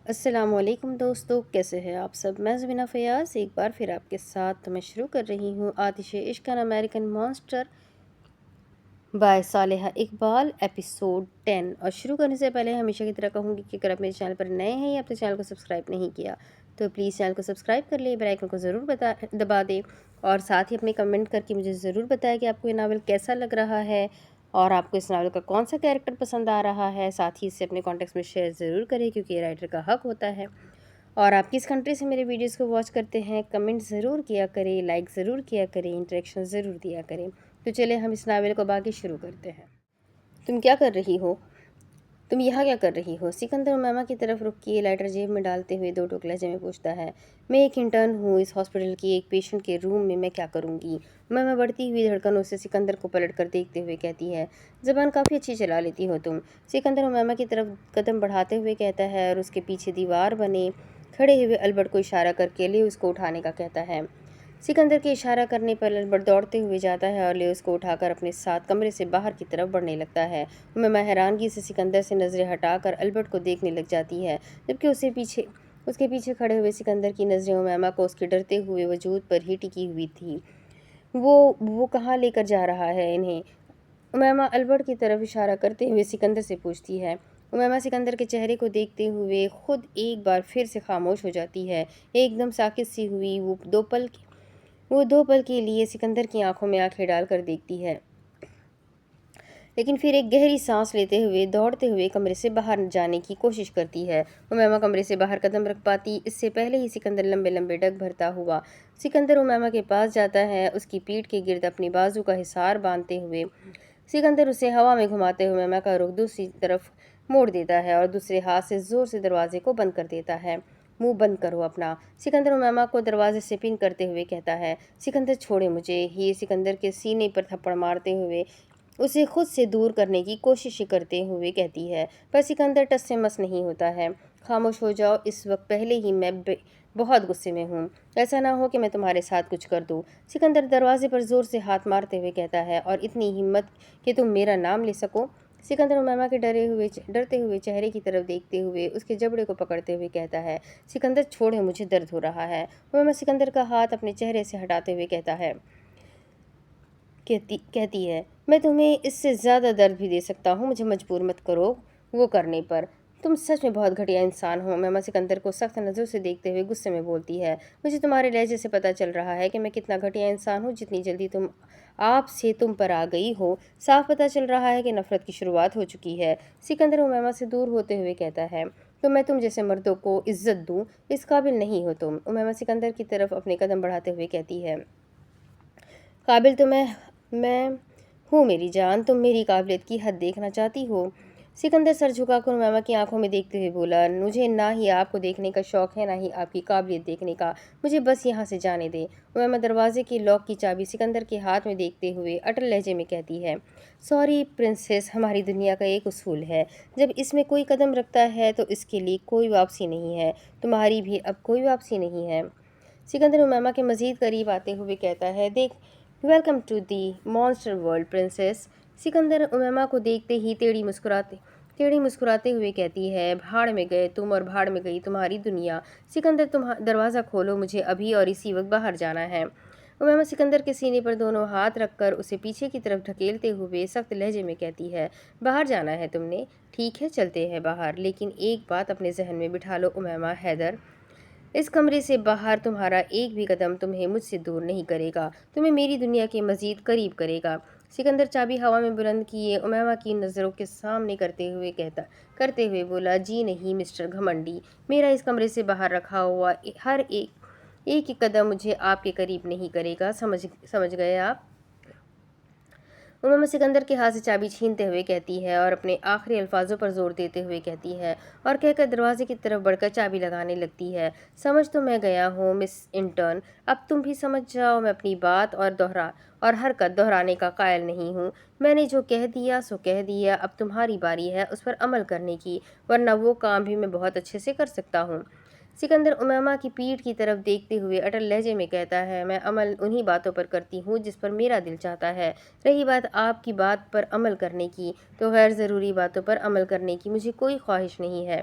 السلام علیکم دوستو، کیسے ہیں آپ سب؟ میں زبینہ فیاض ایک بار پھر آپ کے ساتھ میں شروع کر رہی ہوں Aatish Ishq an American monster by Saliha Iqbal episode 10۔ اور شروع کرنے سے پہلے ہمیشہ کی طرح کہوں گی کہ اگر آپ میرے چینل پر نئے ہیں یا اپنے چینل کو سبسکرائب نہیں کیا تو پلیز چینل کو سبسکرائب کر لیں، بیل آئیکن کو ضرور دبا دیں اور ساتھ ہی اپنے کمنٹ کر کے مجھے ضرور بتائیں کہ آپ کو یہ ناول کیسا لگ رہا ہے اور آپ کو اس ناول کا کون سا کیریکٹر پسند آ رہا ہے۔ ساتھ ہی اسے اپنے کانٹیکٹس میں شیئر ضرور کریں کیونکہ یہ رائٹر کا حق ہوتا ہے۔ اور آپ کس کنٹری سے میرے ویڈیوز کو واچ کرتے ہیں کمنٹ ضرور کیا کریں، لائک ضرور کیا کریں، انٹریکشن ضرور دیا کریں۔ تو چلیں ہم اس ناول کو باقی شروع کرتے ہیں۔ تم کیا کر رہی ہو؟ تم یہاں کیا کر رہی ہو؟ سکندر امیمہ کی طرف رخ کیے لیٹر جیب میں ڈالتے ہوئے دو ٹوک لہجے میں پوچھتا ہے۔ میں ایک انٹرن ہوں، اس ہاسپٹل کی ایک پیشنٹ کے روم میں کیا کروں گی؟ امیمہ بڑھتی ہوئی دھڑکنوں سے سکندر کو پلٹ کر دیکھتے ہوئے کہتی ہے۔ زبان کافی اچھی چلا لیتی ہو تم۔ سکندر امیمہ کی طرف قدم بڑھاتے ہوئے کہتا ہے اور اس کے پیچھے دیوار بنے کھڑے ہوئے البرٹ کو اشارہ کر کے لیوس کو اٹھانے کا کہتا ہے۔ سکندر کے اشارہ کرنے پر البرٹ دوڑتے ہوئے جاتا ہے اور لیوس کو اٹھا کر اپنے ساتھ کمرے سے باہر کی طرف بڑھنے لگتا ہے۔ امیمہ حیرانگی سے سکندر سے نظریں ہٹا کر البرٹ کو دیکھنے لگ جاتی ہے، جبکہ اس کے پیچھے کھڑے ہوئے سکندر کی نظریں امیمہ کو اس کے ڈرتے ہوئے وجود پر ہی ٹکی ہوئی تھی۔ وہ کہاں لے کر جا رہا ہے انہیں؟ امیمہ البرٹ کی طرف اشارہ کرتے ہوئے سکندر سے پوچھتی ہے۔ امیمہ سکندر کے چہرے کو دیکھتے ہوئے خود ایک بار پھر سے خاموش ہو جاتی ہے، ایک دم ساکت سی ہوئی۔ وہ دو پل کے لیے سکندر کی آنکھوں میں آنکھیں ڈال کر دیکھتی ہے، لیکن پھر ایک گہری سانس لیتے ہوئے دوڑتے ہوئے کمرے سے باہر جانے کی کوشش کرتی ہے۔ امیمہ کمرے سے باہر قدم رکھ پاتی اس سے پہلے ہی سکندر لمبے لمبے ڈگ بھرتا ہوا سکندر امیمہ کے پاس جاتا ہے، اس کی پیٹھ کے گرد اپنی بازو کا حصار باندھتے ہوئے۔ سکندر اسے ہوا میں گھماتے ہوئے امیمہ کا رخ دوسری طرف موڑ دیتا ہے اور دوسرے ہاتھ سے زور سے دروازے کو بند کر دیتا ہے۔ منہ بند کرو اپنا، سکندر امیمہ کو دروازے سے پن کرتے ہوئے کہتا ہے۔ سکندر چھوڑے مجھے، ہی سکندر کے سینے پر تھپڑ مارتے ہوئے اسے خود سے دور کرنے کی کوشش کرتے ہوئے کہتی ہے، پر سکندر ٹس سے مس نہیں ہوتا ہے۔ خاموش ہو جاؤ، اس وقت پہلے ہی میں بہت غصے میں ہوں، ایسا نہ ہو کہ میں تمہارے ساتھ کچھ کر دوں۔ سکندر دروازے پر زور سے ہاتھ مارتے ہوئے کہتا ہے، اور اتنی ہمت کہ تم میرا نام لے سکو؟ سکندر امیمہ کے ڈرتے ہوئے چہرے کی طرف دیکھتے ہوئے اس کے جبڑے کو پکڑتے ہوئے کہتا ہے۔ سکندر چھوڑے مجھے، درد ہو رہا ہے۔ امیمہ سکندر کا ہاتھ اپنے چہرے سے ہٹاتے ہوئے کہتی ہے، میں تمہیں اس سے زیادہ درد بھی دے سکتا ہوں، مجھے مجبور مت کرو وہ کرنے پر۔ تم سچ میں بہت گھٹیا انسان ہو۔ امیمہ سکندر کو سخت نظروں سے دیکھتے ہوئے غصے میں بولتی ہے، مجھے تمہارے لہجے سے پتہ چل رہا ہے کہ میں کتنا گھٹیا انسان ہوں، جتنی جلدی آپ سے تم پر آ گئی ہو، صاف پتہ چل رہا ہے کہ نفرت کی شروعات ہو چکی ہے۔ سکندر امیمہ سے دور ہوتے ہوئے کہتا ہے، تو میں تم جیسے مردوں کو عزت دوں، اس قابل نہیں ہو تم۔ امیمہ سکندر کی طرف اپنے قدم بڑھاتے ہوئے کہتی ہے، قابل تو میں ہوں میری جان، تم میری قابلیت کی حد دیکھنا چاہتی ہو؟ سکندر سر جھکا کر امیمہ کی آنکھوں میں دیکھتے ہوئے بولا، مجھے نہ ہی آپ کو دیکھنے کا شوق ہے نہ ہی آپ کی قابلیت دیکھنے کا، مجھے بس یہاں سے جانے دیں۔ امیمہ دروازے کی لاک کی چابی سکندر کے ہاتھ میں دیکھتے ہوئے اٹل لہجے میں کہتی ہے، سوری پرنسس، ہماری دنیا کا ایک اصول ہے، جب اس میں کوئی قدم رکھتا ہے تو اس کے لیے کوئی واپسی نہیں ہے، تمہاری بھی اب کوئی واپسی نہیں ہے۔ سکندر امیمہ کے مزید قریب آتے ہوئے کہتا ہے، دیکھ، welcome to the monster world princess. Sikandar Umaima کو دیکھتے ہی ٹیڑھی مسکراتے ہوئے کہتی ہے، بھاڑ میں گئے تم اور بھاڑ میں گئی تمہاری دنیا۔ سکندر دروازہ کھولو، مجھے ابھی اور اسی وقت باہر جانا ہے۔ امیمہ سکندر کے سینے پر دونوں ہاتھ رکھ کر اسے پیچھے کی طرف ڈھکیلتے ہوئے سخت لہجے میں کہتی ہے، باہر جانا ہے تم نے؟ ٹھیک ہے، چلتے ہیں باہر، لیکن ایک بات اپنے ذہن میں بٹھا لو امیمہ حیدر، اس کمرے سے باہر تمہارا ایک بھی قدم تمہیں مجھ سے دور نہیں کرے گا، تمہیں میری دنیا کے مزید قریب کرے گا۔ سکندر چابی ہوا میں بلند کیے امیمہ کی نظروں کے سامنے کرتے ہوئے بولا، جی نہیں مسٹر گھمنڈی، میرا اس کمرے سے باہر رکھا ہوا ہر ایک قدم مجھے آپ کے قریب نہیں کرے گا، سمجھ گئے آپ؟ امیمہ سکندر کے ہاتھ سے چابی چھینتے ہوئے کہتی ہے اور اپنے آخری الفاظوں پر زور دیتے ہوئے کہتی ہے، اور کہہ کر دروازے کی طرف بڑھ کر چابی لگانے لگتی ہے، سمجھ تو میں گیا ہوں مس انٹرن، اب تم بھی سمجھ جاؤ، میں اپنی بات اور حرکت دہرانے کا قائل نہیں ہوں، میں نے جو کہہ دیا سو کہہ دیا، اب تمہاری باری ہے اس پر عمل کرنے کی، ورنہ وہ کام بھی میں بہت اچھے سے کر سکتا ہوں۔ سکندر امیمہ کی پیٹھ کی طرف دیکھتے ہوئے اٹل لہجے میں کہتا ہے، میں عمل انہی باتوں پر کرتی ہوں جس پر میرا دل چاہتا ہے، رہی بات آپ کی بات پر عمل کرنے کی، تو غیر ضروری باتوں پر عمل کرنے کی مجھے کوئی خواہش نہیں ہے۔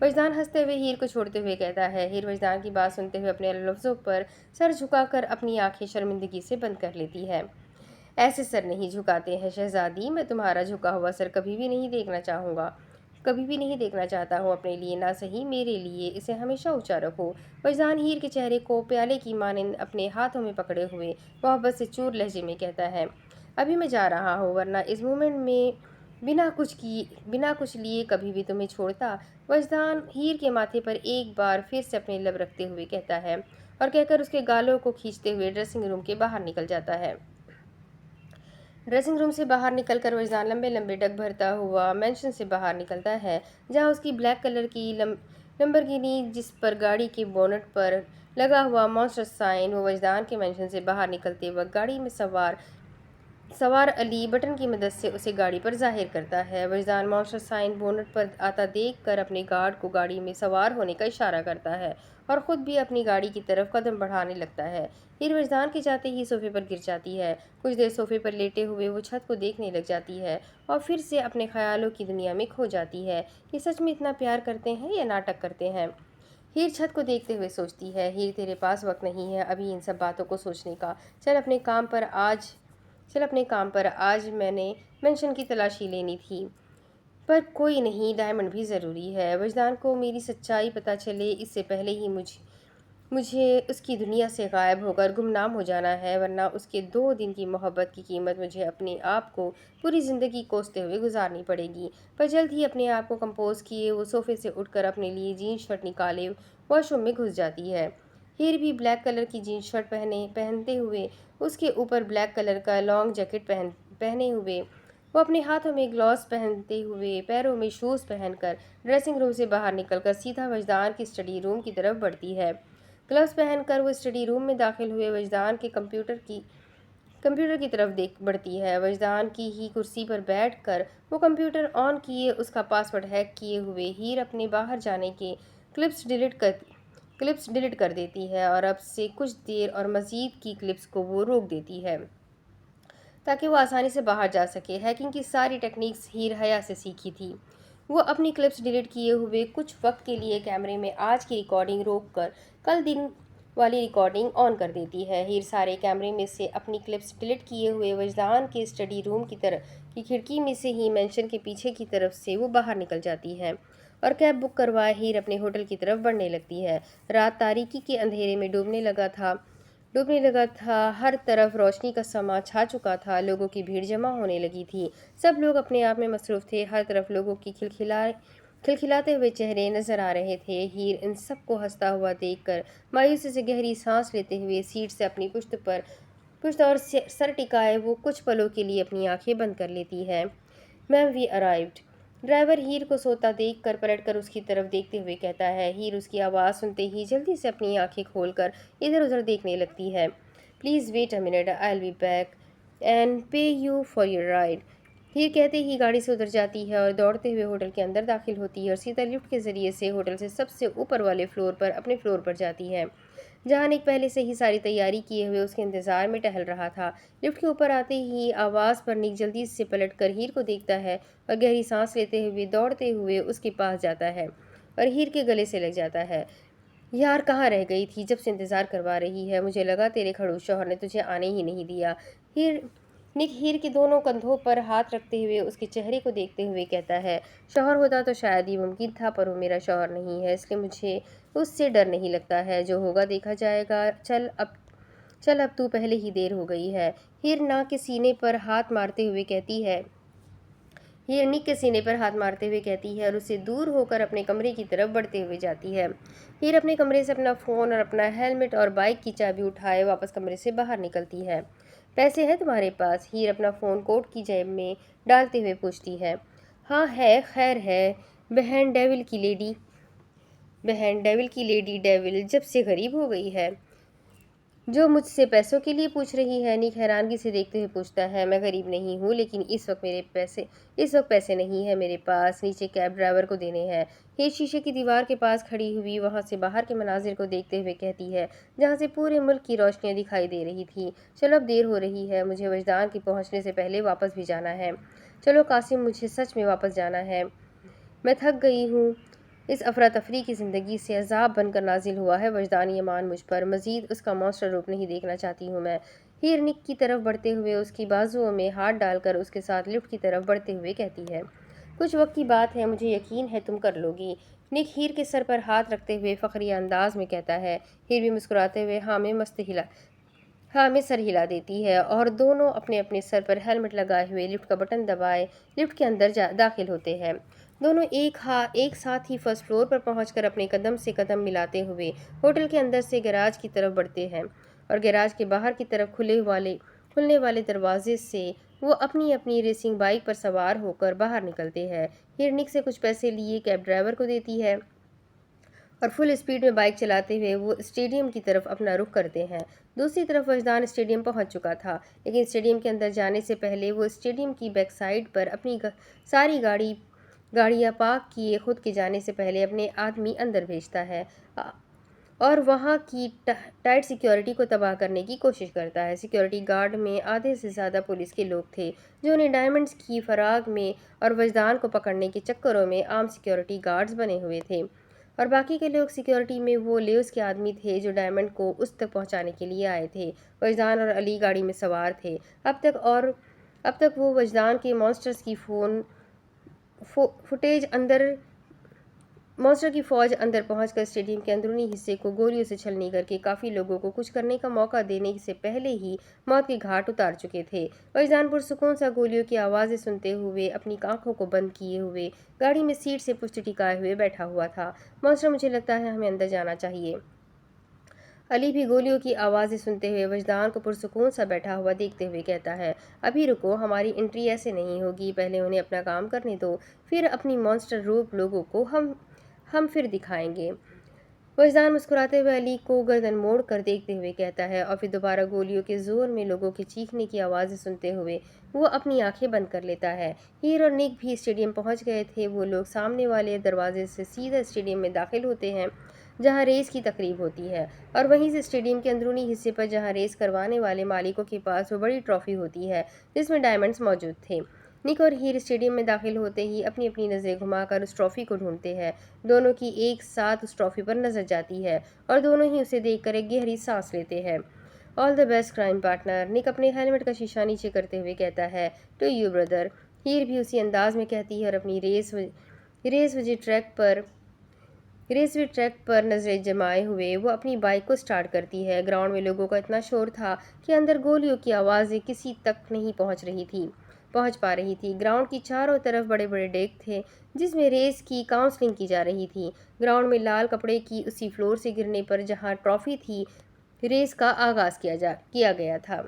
وجدان ہنستے ہوئے ہیر کو چھوڑتے ہوئے کہتا ہے۔ ہیر وجدان کی بات سنتے ہوئے اپنے لفظوں پر سر جھکا کر اپنی آنکھیں شرمندگی سے بند کر لیتی ہے۔ ایسے سر نہیں جھکاتے ہیں شہزادی، میں تمہارا جھکا ہوا سر کبھی بھی نہیں دیکھنا چاہوں گا، کبھی بھی نہیں دیکھنا چاہتا ہوں اپنے لیے، نہ صحیح میرے لیے، اسے ہمیشہ اونچا رکھو۔ وجدان ہیر کے چہرے کو پیالے کی مانند اپنے ہاتھوں میں پکڑے ہوئے محبت سے چور لہجے میں کہتا ہے، ابھی میں جا رہا ہوں، ورنہ اس مومنٹ میں بنا کچھ لیے کبھی بھی تمہیں چھوڑتا۔ وجدان ہیر کے ماتھے پر ایک بار پھر سے اپنے لب رکھتے ہوئے کہتا ہے اور کہہ کر اس کے گالوں کو کھینچتے ہوئے ڈریسنگ روم کے باہر نکل جاتا ہے۔ ڈریسنگ روم سے باہر نکل کر وجدان لمبے لمبے ڈگ بھرتا ہوا مینشن سے باہر نکلتا ہے، جہاں اس کی بلیک کلر کی لمبرگینی، جس پر گاڑی کے بونٹ پر لگا ہوا مانسٹر سائن، وہ وجدان کے مینشن سے باہر نکلتے وقت گاڑی میں سوار علی بٹن کی مدد سے اسے گاڑی پر ظاہر کرتا ہے۔ وجدان مانسٹر سائن بونٹ پر آتا دیکھ کر اپنے گارڈ کو گاڑی میں سوار ہونے کا اشارہ کرتا ہے اور خود بھی اپنی گاڑی کی طرف قدم بڑھانے لگتا ہے۔ ہیر وجدان کے جاتے ہی صوفے پر گر جاتی ہے۔ کچھ دیر صوفے پر لیٹے ہوئے وہ چھت کو دیکھنے لگ جاتی ہے اور پھر سے اپنے خیالوں کی دنیا میں کھو جاتی ہے۔ یہ سچ میں اتنا پیار کرتے ہیں یا ناٹک کرتے ہیں؟ ہیر چھت کو دیکھتے ہوئے سوچتی ہے، ہیر تیرے پاس وقت نہیں ہے ابھی ان سب باتوں کو سوچنے کا، چل اپنے کام پر آج میں نے مینشن کی تلاشی لینی تھی، پر کوئی نہیں، ڈائمنڈ بھی ضروری ہے۔ وجدان کو میری سچائی پتہ چلے اس سے پہلے ہی مجھے اس کی دنیا سے غائب ہو کر گمنام ہو جانا ہے، ورنہ اس کے 2 دن کی محبت کی قیمت مجھے اپنے آپ کو پوری زندگی کوستے ہوئے گزارنی پڑے گی۔ پر جلد ہی اپنے آپ کو کمپوز کیے وہ صوفے سے اٹھ کر اپنے لیے جینس شرٹ نکالے واش روم میں گھس جاتی ہے۔ ہیر بھی بلیک کلر کی جینس شرٹ پہنتے ہوئے، اس کے اوپر بلیک کلر کا لانگ جیکٹ پہنے ہوئے، وہ اپنے ہاتھوں میں گلوز پہنتے ہوئے، پیروں میں شوز پہن کر ڈریسنگ روم سے باہر نکل کر سیدھا وجدان کی اسٹڈی روم کی طرف بڑھتی ہے۔ گلوز پہن کر وہ اسٹڈی روم میں داخل ہوئے وجدان کے کمپیوٹر کی طرف بڑھتی ہے۔ وجدان کی ہی کرسی پر بیٹھ کر وہ کمپیوٹر آن کیے اس کا پاس ورڈ ہیک کیے ہوئے ہیر اپنے باہر جانے کے کلپس ڈیلیٹ کر دیتی ہے اور اب سے کچھ دیر اور مزید کی کلپس کو وہ روک دیتی ہے تاکہ وہ آسانی سے باہر جا سکے۔ ہیکنگ کی ساری ٹیکنیکس ہیر حیا سے سیکھی تھی۔ وہ اپنی کلپس ڈیلیٹ کیے ہوئے کچھ وقت کے لیے کیمرے میں آج کی ریکارڈنگ روک کر کل دن والی ریکارڈنگ آن کر دیتی ہے۔ ہیر سارے کیمرے میں سے اپنی کلپس ڈیلیٹ کیے ہوئے وجدان کے اسٹڈی روم کی کھڑکی میں سے ہی مینشن کے پیچھے کی طرف سے وہ باہر نکل جاتی ہے اور کیب بک کروائے ہیر اپنے ہوٹل کی طرف بڑھنے لگتی ہے۔ رات تاریکی کے اندھیرے میں ڈوبنے لگا تھا، ہر طرف روشنی کا سما چھا چکا تھا، لوگوں کی بھیڑ جمع ہونے لگی تھی، سب لوگ اپنے آپ میں مصروف تھے، ہر طرف لوگوں کی کھلکھلاتے ہوئے چہرے نظر آ رہے تھے۔ ہیر ان سب کو ہنستا ہوا دیکھ کر مایوسی سے گہری سانس لیتے ہوئے سیٹ سے اپنی پشت اور سر ٹکائے وہ کچھ پلوں کے لیے اپنی آنکھیں بند کر لیتی ہے۔ میم وی ارائیوڈ۔ ڈرائیور ہیر کو سوتا دیکھ کر پلٹ کر اس کی طرف دیکھتے ہوئے کہتا ہے۔ ہیر اس کی آواز سنتے ہی جلدی سے اپنی آنکھیں کھول کر ادھر ادھر دیکھنے لگتی ہے۔ Please wait a minute, I will be back and pay you for your ride. Here کہتے ہی گاڑی سے اتر جاتی ہے اور دوڑتے ہوئے ہوٹل کے اندر داخل ہوتی ہے اور سیدھا لفٹ کے ذریعے سے ہوٹل سے سب سے اوپر والے فلور پر اپنے فلور پر جاتی ہے، جہاں نک پہلے سے ہی ساری تیاری کیے ہوئے اس کے انتظار میں ٹہل رہا تھا۔ لفٹ کے اوپر آتے ہی آواز پر نک جلدی سے پلٹ کر ہیر کو دیکھتا ہے اور گہری سانس لیتے ہوئے دوڑتے ہوئے اس کے پاس جاتا ہے اور ہیر کے گلے سے لگ جاتا ہے۔ یار کہاں رہ گئی تھی، جب سے انتظار کروا رہی ہے، مجھے لگا تیرے کھڑوس شوہر نے تجھے آنے ہی نہیں دیا۔ نک ہیر کے دونوں کندھوں پر ہاتھ رکھتے ہوئے اس کے چہرے کو دیکھتے ہوئے کہتا ہے، شوہر ہوتا تو شاید یہ ممکن تھا، پر وہ میرا شوہر نہیں ہے، اس لیے مجھے اس سے ڈر نہیں لگتا ہے، جو ہوگا دیکھا جائے گا، چل اب تو پہلے ہی دیر ہو گئی ہے۔ ہیر نک کے سینے پر ہاتھ مارتے ہوئے کہتی ہے اور اسے دور ہو کر اپنے کمرے کی طرف بڑھتے ہوئے جاتی ہے۔ ہیر اپنے کمرے سے اپنا فون اور اپنا ہیلمٹ اور بائک کی چابی اٹھائے واپس کمرے سے باہر نکلتی ہے۔ پیسے ہیں تمہارے پاس؟ ہیر اپنا فون کوٹ کی جیب میں ڈالتے ہوئے پوچھتی ہے۔ ہاں ہے، خیر ہے، بہن ڈیول کی لیڈی ڈیول جب سے غریب ہو گئی ہے، جو مجھ سے پیسوں کے لیے پوچھ رہی ہے؟ نک حیرانگی سے دیکھتے ہوئے پوچھتا ہے، میں غریب نہیں ہوں، لیکن اس وقت پیسے نہیں ہیں میرے پاس، نیچے کیب ڈرائیور کو دینے ہیں۔ ہیر شیشے کی دیوار کے پاس کھڑی ہوئی وہاں سے باہر کے مناظر کو دیکھتے ہوئے کہتی ہے، جہاں سے پورے ملک کی روشنیاں دکھائی دے رہی تھی، چلو اب دیر ہو رہی ہے، مجھے وجدان کی پہنچنے سے پہلے واپس بھی جانا ہے۔ چلو قاسم، مجھے سچ میں واپس جانا ہے، میں تھک گئی ہوں، اس افراتفری کی زندگی سے عذاب بن کر نازل ہوا ہے وجدانی ایمان مجھ پر، مزید اس کا مونسٹر روپ نہیں دیکھنا چاہتی ہوں میں۔ ہیر نک کی طرف بڑھتے ہوئے اس کی بازوؤں میں ہاتھ ڈال کر اس کے ساتھ لفٹ کی طرف بڑھتے ہوئے کہتی ہے، کچھ وقت کی بات ہے، مجھے یقین ہے تم کر لو گی۔ نک ہیر کے سر پر ہاتھ رکھتے ہوئے فخریہ انداز میں کہتا ہے۔ ہیر بھی مسکراتے ہوئے ہاں میں سر ہلا دیتی ہے اور دونوں اپنے اپنے سر پر ہیلمٹ لگائے ہوئے لفٹ کا بٹن دبائے لفٹ کے اندر داخل ہوتے ہیں۔ دونوں ایک ساتھ ہی فرسٹ فلور پر پہنچ کر اپنے قدم سے قدم ملاتے ہوئے ہوٹل کے اندر سے گیراج کی طرف بڑھتے ہیں اور گیراج کے باہر کی طرف کھلنے والے دروازے سے وہ اپنی اپنی ریسنگ بائک پر سوار ہو کر باہر نکلتے ہیں۔ ہیر نک سے کچھ پیسے لیے کیب ڈرائیور کو دیتی ہے اور فل اسپیڈ میں بائک چلاتے ہوئے وہ اسٹیڈیم کی طرف اپنا رخ کرتے ہیں۔ دوسری طرف وجدان اسٹیڈیم پہنچ چکا تھا، لیکن اسٹیڈیم کے اندر جانے سے پہلے وہ اسٹیڈیم کی بیک سائڈ پر اپنی ساری گاڑیاں پارک کیے خود کے جانے سے پہلے اپنے آدمی اندر بھیجتا ہے اور وہاں کی ٹائٹ سیکیورٹی کو تباہ کرنے کی کوشش کرتا ہے۔ سیکیورٹی گارڈ میں آدھے سے زیادہ پولیس کے لوگ تھے جو انہیں ڈائمنڈز کی فراغ میں اور وجدان کو پکڑنے کے چکروں میں عام سیکیورٹی گارڈز بنے ہوئے تھے، اور باقی کے لوگ سیکیورٹی میں وہ لیوز کے آدمی تھے جو ڈائمنڈ کو اس تک پہنچانے کے لیے آئے تھے۔ وجدان اور علی گاڑی میں سوار تھے۔ اب تک وہ وجدان کے مونسٹر کی فوج اندر پہنچ کر اسٹیڈیم کے اندرونی حصے کو گولیوں سے چھلنی کر کے کافی لوگوں کو کچھ کرنے کا موقع دینے سے پہلے ہی موت کے گھاٹ اتار چکے تھے۔ وجدان پرسکون سا گولیوں کی آوازیں سنتے ہوئے اپنی آنکھوں کو بند کیے ہوئے گاڑی میں سیٹ سے پشت ٹکائے ہوئے بیٹھا ہوا تھا۔ مونسٹر، مجھے لگتا ہے ہمیں اندر جانا چاہیے۔ علی بھی گولیوں کی آوازیں سنتے ہوئے وجدان کو پرسکون سا بیٹھا ہوا دیکھتے ہوئے کہتا ہے، ابھی رکو، ہماری انٹری ایسے نہیں ہوگی، پہلے انہیں اپنا کام کرنے دو، پھر اپنی مونسٹر روپ لوگوں کو ہم پھر دکھائیں گے۔ وجدان مسکراتے ہوئے علی کو گردن موڑ کر دیکھتے ہوئے کہتا ہے اور پھر دوبارہ گولیوں کے زور میں لوگوں کے چیخنے کی آوازیں سنتے ہوئے وہ اپنی آنکھیں بند کر لیتا ہے۔ ہیر اور نک بھی اسٹیڈیم پہنچ گئے تھے۔ وہ لوگ سامنے والے دروازے سے سیدھا اسٹیڈیم میں داخل ہوتے ہیں جہاں ریس کی تقریب ہوتی ہے، اور وہیں سے اسٹیڈیم کے اندرونی حصے پر جہاں ریس کروانے والے مالکوں کے پاس وہ بڑی ٹرافی ہوتی ہے جس میں ڈائمنڈز موجود تھے۔ نک اور ہیر اسٹیڈیم میں داخل ہوتے ہی اپنی اپنی نظریں گھما کر اس ٹرافی کو ڈھونڈتے ہیں۔ دونوں کی ایک ساتھ اس ٹرافی پر نظر جاتی ہے اور دونوں ہی اسے دیکھ کر ایک گہری سانس لیتے ہیں۔ آل دی بیسٹ کرائم پارٹنر، نک اپنے ہیلمٹ کا شیشہ نیچے کرتے ہوئے کہتا ہے، ٹو یو بردر۔ ہیر بھی اسی انداز میں کہتی ہے اور اپنی ریس وے ٹریک پر نظریں جمائے ہوئے وہ اپنی بائک کو سٹارٹ کرتی ہے۔ گراؤنڈ میں لوگوں کا اتنا شور تھا کہ اندر گولیوں کی آوازیں کسی تک نہیں پہنچ پا رہی تھی۔ گراؤنڈ کی چاروں طرف بڑے بڑے ڈیک تھے جس میں ریس کی کاؤنسلنگ کی جا رہی تھی۔ گراؤنڈ میں لال کپڑے کی اسی فلور سے گرنے پر جہاں ٹرافی تھی ریس کا آغاز کیا گیا تھا۔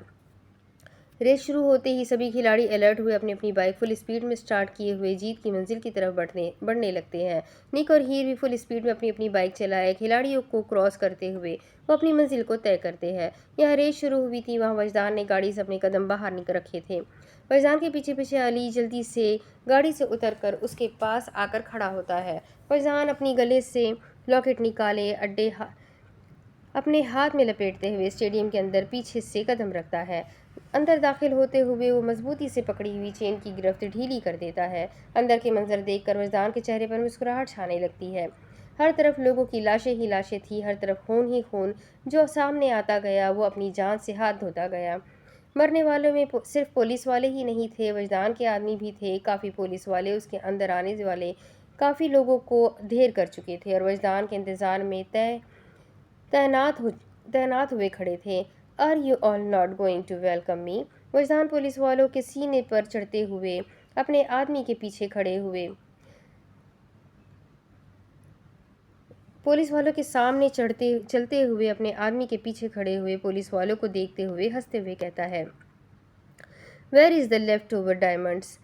ریس شروع ہوتے ہی سبھی کھلاڑی الرٹ ہوئے اپنی اپنی بائک فل اسپیڈ میں سٹارٹ کیے ہوئے جیت کی منزل کی طرف بڑھنے لگتے ہیں۔ نک اور ہیر بھی فل اسپیڈ میں اپنی اپنی بائک چلائے کھلاڑیوں کو کراس کرتے ہوئے وہ اپنی منزل کو طے کرتے ہیں۔ یہاں ریس شروع ہوئی تھی، وہاں وجدان نے گاڑی سے اپنے قدم باہر رکھے تھے۔ وجدان کے پیچھے پیچھے علی جلدی سے گاڑی سے اتر کر اس کے پاس آ کر کھڑا ہوتا ہے۔ وجدان اپنی گلے سے لاکٹ نکالے اپنے ہاتھ میں لپیٹتے ہوئے اسٹیڈیم کے اندر پیچھے سے قدم رکھتا ہے۔ اندر داخل ہوتے ہوئے وہ مضبوطی سے پکڑی ہوئی چین کی گرفت ڈھیلی کر دیتا ہے۔ اندر کے منظر دیکھ کر وجدان کے چہرے پر مسکراہٹ چھانے لگتی ہے۔ ہر طرف لوگوں کی لاشیں ہی لاشیں تھیں، ہر طرف خون ہی خون جو سامنے آتا گیا وہ اپنی جان سے ہاتھ دھوتا گیا۔ مرنے والوں میں صرف پولیس والے ہی نہیں تھے، وجدان کے آدمی بھی تھے۔ کافی پولیس والے اس کے اندر آنے والے کافی لوگوں کو ڈھیر کر چکے تھے اور وجدان کے انتظار میں تعینات ہوئے کھڑے تھے۔ Are you all not going to welcome me؟ وجدان پولیس والوں کے سینے پر چڑھتے ہوئے اپنے آدمی کے پیچھے کھڑے ہوئے پولیس والوں کے سامنے چلتے ہوئے اپنے آدمی کے پیچھے کھڑے ہوئے پولیس والوں کو دیکھتے ہوئے ہنستے ہوئے کہتا ہے، Where is the left over diamonds؟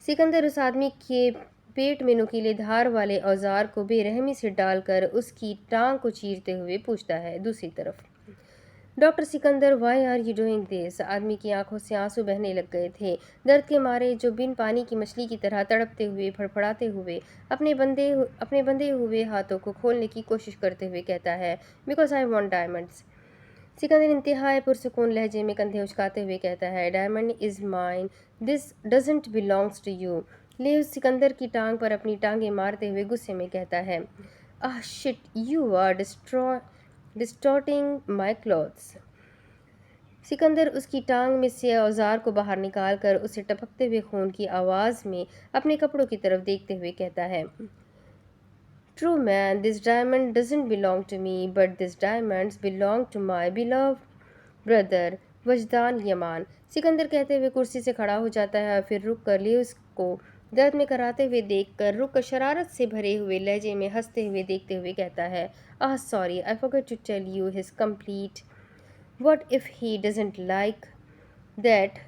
Sikandar اس آدمی کے پیٹ میں نوکیلے دھار والے اوزار کو بے رحمی سے ڈال کر اس کی ٹانگ کو چیرتے ہوئے پوچھتا ہے۔ دوسری طرف doctor Sikandar, why are you doing this? آدمی کی آنکھوں سے آنسو بہنے لگ گئے تھے درد کے مارے، جو بن پانی کی مچھلی کی طرح تڑپتے ہوئے پھڑپڑاتے ہوئے اپنے بندھے ہوئے ہاتھوں کو کھولنے کی کوشش کرتے ہوئے کہتا ہے، because I want diamonds. Sikandar انتہائی پرسکون لہجے میں کندھے اچکاتے ہوئے کہتا ہے، diamond is mine, this doesn't belongs to you. Leave Sikandar کی ٹانگ پر اپنی ٹانگیں مارتے ہوئے غصے میں کہتا ہے، shit you are distorting my clothes. Sikandar اس کی ٹانگ میں سے اوزار کو باہر نکال کر اسے ٹپکتے ہوئے خون کی آواز میں اپنے کپڑوں کی طرف دیکھتے ہوئے کہتا ہے، True man, this diamond doesn't belong to me, but these diamonds belong to my beloved brother وجدان یمان۔ سکندر کہتے ہوئے کرسی سے کھڑا ہو جاتا ہے اور پھر رک کر لیوس کو درد میں کراتے ہوئے دیکھ کر رک کر شرارت سے بھرے ہوئے لہجے میں ہنستے ہوئے دیکھتے ہوئے کہتا ہے، sorry, I forgot to tell you his complete. What if he doesn't like that?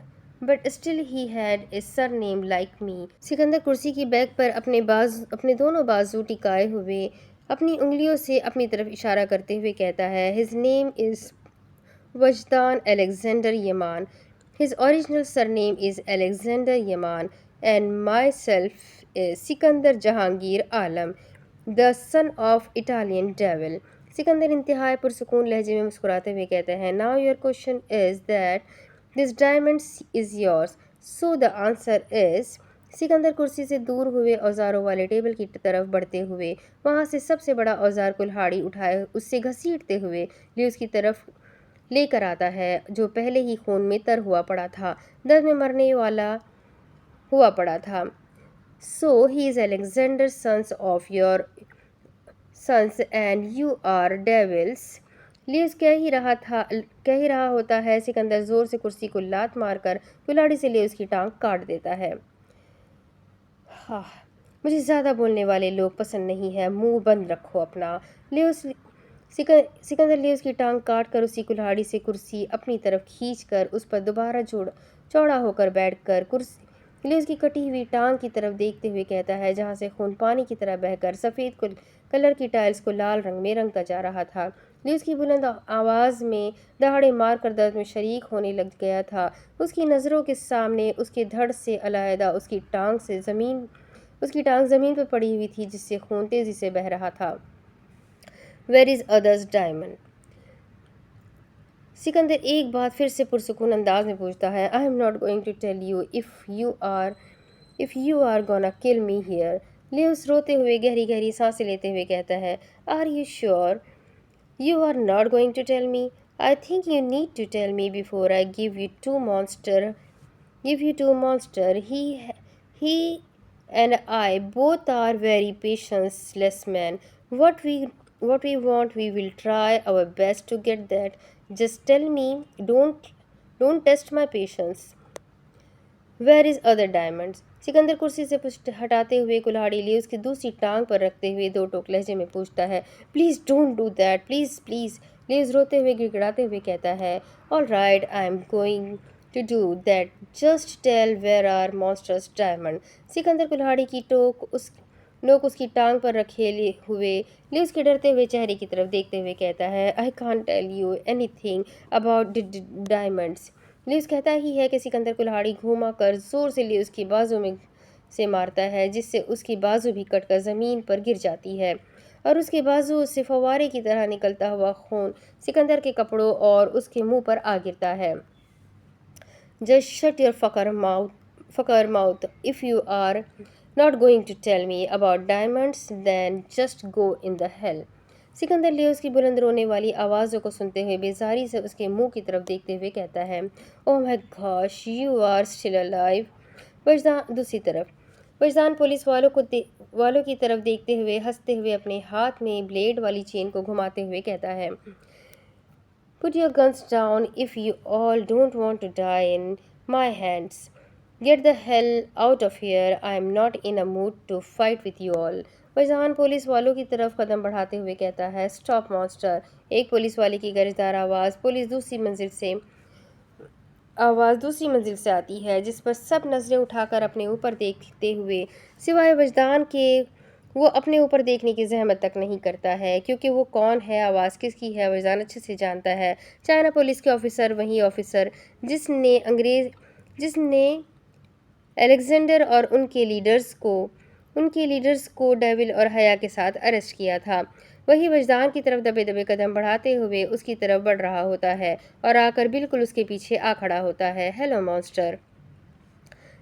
But still he had a surname like me. Sikandar کرسی کی بیک پر اپنے دونوں بازو ٹکائے ہوئے اپنی انگلیوں سے اپنی طرف اشارہ کرتے ہوئے کہتا ہے، His name is وجدان Alexander Yaman. His original surname is Alexander Yaman and myself is Sikandar Jahangir Alam, the son of Italian devil. Sikandar انتہائی پرسکون لہجے میں مسکراتے ہوئے کہتے ہیں، Now your question is that this diamond is yours. So the answer is. Sikandar کرسی سے دور ہوئے اوزاروں والے ٹیبل کی طرف بڑھتے ہوئے وہاں سے سب سے بڑا اوزار کلہاڑی اٹھائے اس سے گھسیٹتے ہوئے لیوس کی طرف لے کر آتا ہے، جو پہلے ہی خون میں تر ہوا پڑا تھا، درد میں مرنے والا ہوا پڑا تھا۔ So he is Alexander, sons of your sons and you are devils. Lewis کہہ ہی رہا ہوتا ہے، سکندر زور سے کرسی کو لات مار کر کلاڑی سے لیوس کی ٹانگ کاٹ دیتا ہے۔ مجھے زیادہ بولنے والے لوگ پسند نہیں ہیں، منہ بند رکھو اپنا۔ سکندر لیوس کی ٹانگ کاٹ کر اسی کلاڑی سے کرسی اپنی طرف کھینچ کر اس پر دوبارہ چوڑا ہو کر بیٹھ کر لیوس کی کٹی ہوئی ٹانگ کی طرف دیکھتے ہوئے کہتا ہے، جہاں سے خون پانی کی طرح بہہ کر سفید کلر کی ٹائلز کو لال رنگ میں رنگتا جا رہا تھا۔ لیوس کی بلند آواز میں دہاڑے مار کر درد میں شریک ہونے لگ گیا تھا۔ اس کی نظروں کے سامنے اس کے دھڑ سے علیحدہ اس کی ٹانگ زمین پر پڑی ہوئی تھی، جس سے خون تیزی سے بہہ رہا تھا۔ Where is others diamond? Sikandar ایک بار پھر سے پرسکون انداز میں پوچھتا ہے، I am not going to tell you if you are gonna kill me here. Lewis روتے ہوئے گہری گہری سانسیں لیتے ہوئے کہتا ہے، Are you sure you are not going to tell me? I think you need to tell me before I give you two monster. He and I both are very patience-less men. What we want, we will try our best to get that. Just tell me, don't test my patience. Where is other diamonds? Sikandar کرسی سے ہٹاتے ہوئے کلاڑی Lewis کی دوسری ٹانگ پر رکھتے ہوئے دو ٹوک لہجے میں پوچھتا ہے، Please don't do that, please. Lewis روتے ہوئے گڑگڑاتے ہوئے کہتا ہے، All right, I am going to do that. Just tell where are monsters diamond. Sikandar کلاڑی کی نوک اس کی ٹانگ پر رکھے ہوئے لیوس کے ڈرتے ہوئے چہرے کی طرف دیکھتے ہوئے کہتا ہے، I can't tell you anything about diamonds. Lewis کہتا ہی ہے کہ سکندر کلاڑی گھوما کر زور سے لیوس کی بازو میں سے مارتا ہے، جس سے اس کی بازو بھی کٹ کر زمین پر گر جاتی ہے اور اس کے بازو سے فوارے کی طرح نکلتا ہوا خون سکندر کے کپڑوں اور اس کے منہ پر آ گرتا ہے۔ Just shut your fucker mouth. If you are not going to tell me about diamonds, then just go in the hell. Sikandar Lewis کی بلند رونے والی آوازوں کو سنتے ہوئے بیزاری سے اس کے منہ کی طرف دیکھتے ہوئے کہتا ہے، Oh my gosh, you are still alive. دوسری طرف وجدان پولیس والوں کی طرف دیکھتے ہوئے ہنستے ہوئے اپنے ہاتھ میں بلیڈ والی چین کو گھماتے ہوئے کہتا ہے، Put your guns down if you all don't want to die in my hands. Get the hell out of here. I am not in a mood to fight with you all. وجدان police والوں کی طرف قدم بڑھاتے ہوئے کہتا ہے، Stop monster. ایک پولیس والے کی گرجدار آواز دوسری منزل سے آتی ہے، جس پر سب نظریں اٹھا کر اپنے اوپر دیکھتے ہوئے سوائے وجدان کے وہ اپنے اوپر دیکھنے کی زحمت تک نہیں کرتا ہے، کیونکہ وہ کون ہے، آواز کس کی ہے، وجدان اچھے سے جانتا ہے۔ چائنا پولیس کے آفیسر وہی آفیسر جس نے الیگزینڈر اور ان کے لیڈرز کو ڈیول اور حیا کے ساتھ اریسٹ کیا تھا، وہی وجدان کی طرف دبے دبے قدم بڑھاتے ہوئے اس کی طرف بڑھ رہا ہوتا ہے اور آ کر بالکل اس کے پیچھے آ کھڑا ہوتا ہے۔ Hello monster.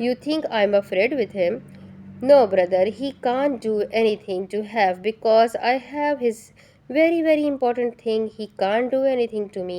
You think I'm afraid with him? No, brother, he can't do anything to have because I have his very, very important thing. He can't do anything to me.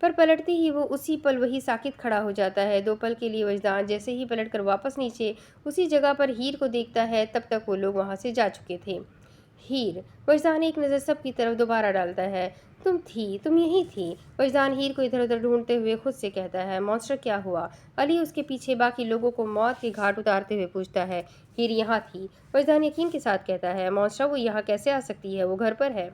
پر پلٹتے ہی وہ اسی پل وہی ساکت کھڑا ہو جاتا ہے۔ 2 پل کے لیے وجدان جیسے ہی پلٹ کر واپس نیچے اسی جگہ پر ہیر کو دیکھتا ہے، تب تک وہ لوگ وہاں سے جا چکے تھے۔ ہیر۔ وجدان ایک نظر سب کی طرف دوبارہ ڈالتا ہے۔ تم یہی تھی۔ وجدان ہیر کو ادھر ادھر ڈھونڈتے ہوئے خود سے کہتا ہے، مونسٹر کیا ہوا؟ علی اس کے پیچھے باقی لوگوں کو موت کے گھاٹ اتارتے ہوئے پوچھتا ہے۔ ہیر یہاں تھی۔ وجدان یقین کے ساتھ کہتا ہے، مونسٹر وہ یہاں کیسے آ سکتی ہے؟ وہ گھر پر ہے۔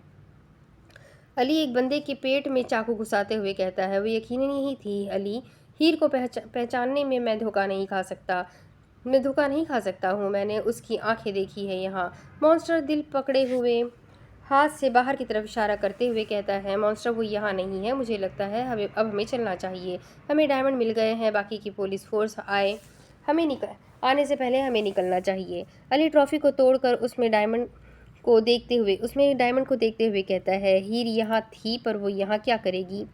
علی ایک بندے کے پیٹ میں چاقو گھساتے ہوئے کہتا ہے، وہ یقیناً یہی تھی علی۔ ہیر کو پہچاننے میں میں دھوکہ نہیں کھا سکتا ہوں۔ میں نے اس کی آنکھیں دیکھی ہیں یہاں۔ مونسٹر دل پکڑے ہوئے ہاتھ سے باہر کی طرف اشارہ کرتے ہوئے کہتا ہے، مونسٹر وہ یہاں نہیں ہے۔ مجھے لگتا ہے اب ہمیں چلنا چاہیے۔ ہمیں ڈائمنڈ مل گئے ہیں، باقی کی پولیس فورس آنے سے پہلے ہمیں نکلنا چاہیے۔ علی ٹرافی کو توڑ کر اس میں ڈائمنڈ کو دیکھتے ہوئے کہتا ہے، ہیر یہاں تھی پر وہ یہاں کیا کرے گی؟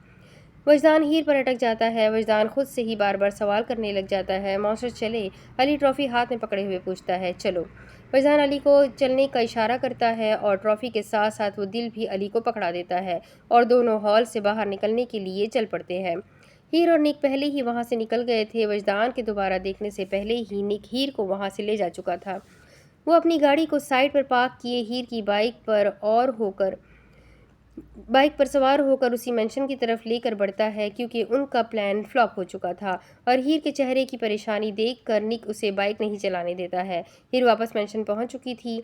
وجدان ہیر پر اٹک جاتا ہے۔ وجدان خود سے ہی بار بار سوال کرنے لگ جاتا ہے، مونسٹر چلے؟ علی ٹرافی ہاتھ میں پکڑے ہوئے پوچھتا ہے، چلو۔ وجدان علی کو چلنے کا اشارہ کرتا ہے اور ٹرافی کے ساتھ ساتھ وہ دل بھی علی کو پکڑا دیتا ہے اور دونوں ہال سے باہر نکلنے کے لیے چل پڑتے ہیں۔ ہیر اور نک پہلے ہی وہاں سے نکل گئے تھے۔ وجدان کے دوبارہ دیکھنے سے پہلے ہی نک ہیر کو وہاں سے لے جا چکا تھا۔ وہ اپنی گاڑی کو سائڈ پر پارک کیے ہیر کی بائک پر سوار ہو کر اسی مینشن کی طرف لے کر بڑھتا ہے، کیونکہ ان کا پلان فلاپ ہو چکا تھا اور ہیر کے چہرے کی پریشانی دیکھ کر نک اسے بائک نہیں چلانے دیتا ہے۔ ہیر واپس مینشن پہنچ چکی تھی۔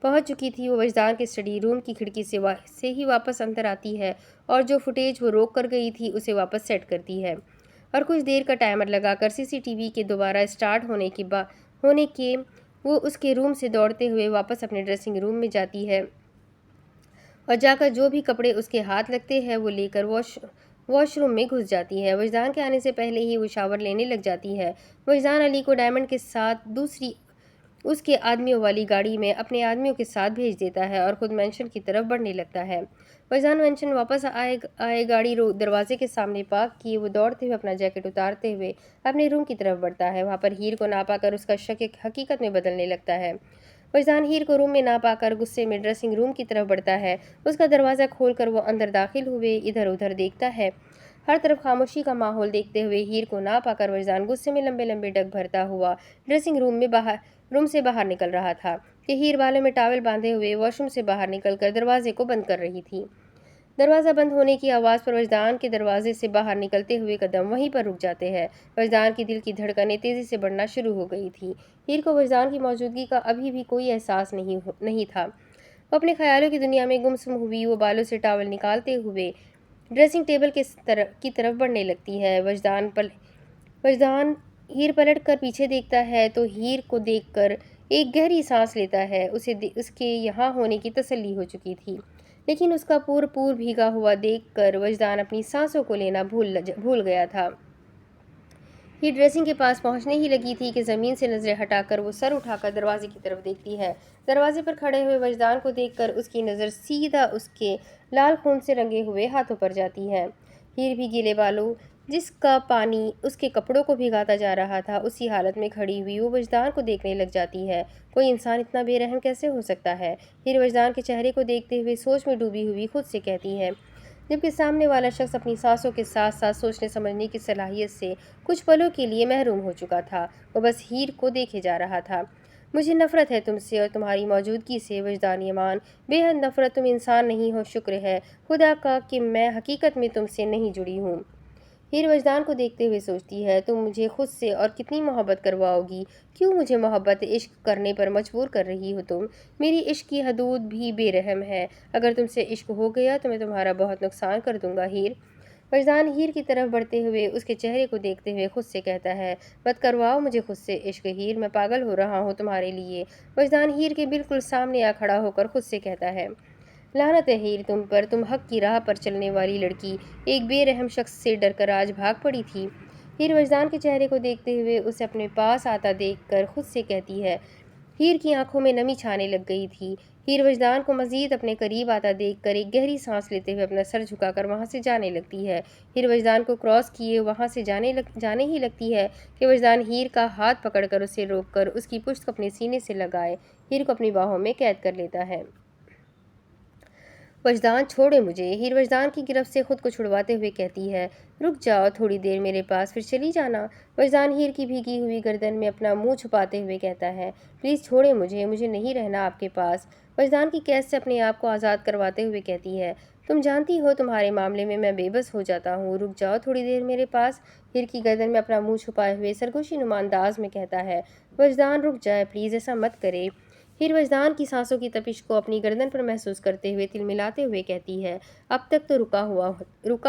وہ وجدان کے اسٹڈی روم کی کھڑکی سے ہی واپس اندر آتی ہے اور جو فوٹیج وہ روک کر گئی تھی اسے واپس سیٹ کرتی ہے اور کچھ دیر کا ٹائمر لگا کر CCTV کے دوبارہ اسٹارٹ ہونے کے وہ اس کے روم سے دوڑتے ہوئے واپس اپنے ڈریسنگ روم میں جاتی ہے اور جا کر جو بھی کپڑے اس کے ہاتھ لگتے ہیں وہ لے کر واش روم میں گھس جاتی ہے۔ وجدان کے آنے سے پہلے ہی وہ شاور لینے لگ جاتی ہے۔ وجدان علی کو ڈائمنڈ کے ساتھ دوسری اس کے آدمیوں والی گاڑی میں اپنے آدمیوں کے ساتھ بھیج دیتا ہے اور خود مینشن کی طرف بڑھنے لگتا ہے۔ وجدان مینشن واپس آئے گاڑی دروازے کے سامنے پارک کیے وہ دوڑتے ہوئے اپنا جیکٹ اتارتے ہوئے اپنے روم کی طرف بڑھتا ہے۔ وہاں پر ہیر کو نہ پا کر اس کا شک حقیقت میں بدلنے لگتا ہے۔ وجدان ہیر کو روم میں نہ پا کر غصے میں ڈریسنگ روم کی طرف بڑھتا ہے۔ اس کا دروازہ کھول کر وہ اندر داخل ہوئے ادھر ادھر دیکھتا ہے۔ ہر طرف خاموشی کا ماحول دیکھتے ہوئے ہیر کو نہ پا کر وجدان غصے میں لمبے لمبے ڈگ بھرتا ہوا ڈریسنگ روم سے باہر نکل رہا تھا کہ ہیر بالوں میں ٹاول باندھے ہوئے واش روم سے باہر نکل کر دروازے کو بند کر رہی تھی۔ دروازہ بند ہونے کی آواز پر وجدان کے دروازے سے باہر نکلتے ہوئے قدم وہیں پر رک جاتے ہیں۔ وجدان کی دل کی دھڑکنیں تیزی سے بڑھنا شروع ہو گئی تھی۔ ہیر کو وجدان کی موجودگی کا ابھی بھی کوئی احساس نہیں تھا۔ وہ اپنے خیالوں کی دنیا میں گمسم ہوئی وہ بالوں سے ٹاول نکالتے ہوئے ڈریسنگ ٹیبل کی طرف بڑھنے لگتی ہے۔ وجدان ہیر پلٹ کر پیچھے دیکھتا ہے تو ہیر کو دیکھ کر ایک گہری سانس لیتا ہے۔ اسے اس کے یہاں ہونے کی تسلی ہو چکی تھی، لیکن اس کا پور بھیگا ہوا دیکھ کر وجدان اپنی سانسوں کو لینا بھول گیا تھا۔ ہیر ڈریسنگ کے پاس پہنچنے ہی لگی تھی کہ زمین سے نظریں ہٹا کر وہ سر اٹھا کر دروازے کی طرف دیکھتی ہے۔ دروازے پر کھڑے ہوئے وجدان کو دیکھ کر اس کی نظر سیدھا اس کے لال خون سے رنگے ہوئے ہاتھوں پر جاتی ہے۔ ہیر بھی گیلے بالوں جس کا پانی اس کے کپڑوں کو بھگاتا جا رہا تھا اسی حالت میں کھڑی ہوئی وہ وجدان کو دیکھنے لگ جاتی ہے۔ کوئی انسان اتنا بے رحم کیسے ہو سکتا ہے؟ ہیر وجدان کے چہرے کو دیکھتے ہوئے سوچ میں ڈوبی ہوئی خود سے کہتی ہے، جبکہ سامنے والا شخص اپنی سانسوں کے ساتھ ساتھ سوچنے سمجھنے کی صلاحیت سے کچھ پلوں کے لیے محروم ہو چکا تھا۔ وہ بس ہیر کو دیکھے جا رہا تھا۔ مجھے نفرت ہے تم سے اور تمہاری موجودگی سے وجدان یمان، بے حد نفرت۔ تم انسان نہیں ہو، شکر ہے خدا کا کہ میں حقیقت میں تم سے نہیں جڑی ہوں۔ ہیر وجدان کو دیکھتے ہوئے سوچتی ہے، تم مجھے خود سے اور کتنی محبت کرواؤ گی؟ کیوں مجھے محبت عشق کرنے پر مجبور کر رہی ہو تم؟ میری عشق کی حدود بھی بے رحم ہے۔ اگر تم سے عشق ہو گیا تو میں تمہارا بہت نقصان کر دوں گا ہیر۔ وجدان ہیر کی طرف بڑھتے ہوئے اس کے چہرے کو دیکھتے ہوئے خود سے کہتا ہے، مت کرواؤ مجھے خود سے عشق ہیر، میں پاگل ہو رہا ہوں تمہارے لیے۔ وجدان ہیر کے بالکل سامنے آ کھڑا ہو کر خود سے کہتا ہے، لعنت ہے ہیر تم پر، تم حق کی راہ پر چلنے والی لڑکی ایک بے رحم شخص سے ڈر کر آج بھاگ پڑی تھی۔ ہیر وجدان کے چہرے کو دیکھتے ہوئے اسے اپنے پاس آتا دیکھ کر خود سے کہتی ہے۔ ہیر کی آنکھوں میں نمی چھانے لگ گئی تھی۔ ہیر وجدان کو مزید اپنے قریب آتا دیکھ کر ایک گہری سانس لیتے ہوئے اپنا سر جھکا کر وہاں سے جانے لگتی ہے۔ ہیر وجدان کو کراس کیے وہاں سے جانے ہی لگتی ہے کہ وجدان ہیر کا ہاتھ پکڑ کر اسے روک کر اس کی پشت اپنے سینے سے لگائے ہیر کو اپنی باہوں میں قید کر لیتا ہے وجدان چھوڑے مجھے، ہیر وجدان کی گرفت سے خود کو چھڑواتے ہوئے کہتی ہے۔ رک جاؤ تھوڑی دیر میرے پاس، پھر چلی جانا۔ وجدان ہیر کی بھیگی ہوئی گردن میں اپنا منہ چھپاتے ہوئے کہتا ہے، پلیز چھوڑے مجھے نہیں رہنا آپ کے پاس۔ وجدان کی قید سے اپنے آپ کو آزاد کرواتے ہوئے کہتی ہے، تم جانتی ہو تمہارے معاملے میں میں بے بس ہو جاتا ہوں، رک جاؤ تھوڑی دیر میرے پاس۔ ہیر کی گردن میں اپنا منہ چھپائے ہوئے سرگوشی نما انداز میں کہتا ہے، وجدان رک جائے پلیز، ایسا مت کرے۔ ہیر وجدان کی سانسوں کی تپش کو اپنی گردن پر محسوس کرتے ہوئے تلملاتے ہوئے کہتی ہے، اب تک تو رکا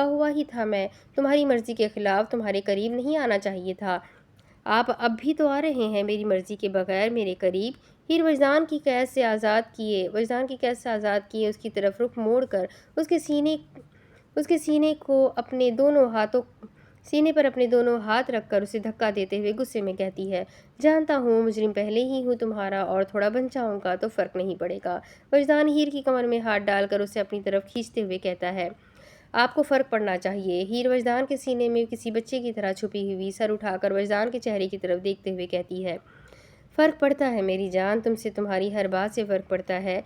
ہوا ہی تھا میں، تمہاری مرضی کے خلاف تمہارے قریب نہیں آنا چاہیے تھا، آپ اب بھی تو آ رہے ہیں میری مرضی کے بغیر میرے قریب۔ ہیر وجدان کی قید سے آزاد کیے اس کی طرف رخ موڑ کر اس کے سینے پر اپنے دونوں ہاتھ رکھ کر اسے دھکا دیتے ہوئے غصے میں کہتی ہے، جانتا ہوں مجرم پہلے ہی ہوں تمہارا، اور تھوڑا بن جاؤں گا تو فرق نہیں پڑے گا۔ وجدان ہیر کی کمر میں ہاتھ ڈال کر اسے اپنی طرف کھینچتے ہوئے کہتا ہے، آپ کو فرق پڑنا چاہیے۔ ہیر وجدان کے سینے میں کسی بچے کی طرح چھپی ہوئی سر اٹھا کر وجدان کے چہرے کی طرف دیکھتے ہوئے کہتی ہے، فرق پڑتا ہے میری جان، تم سے تمہاری ہر بات سے فرق پڑتا ہے،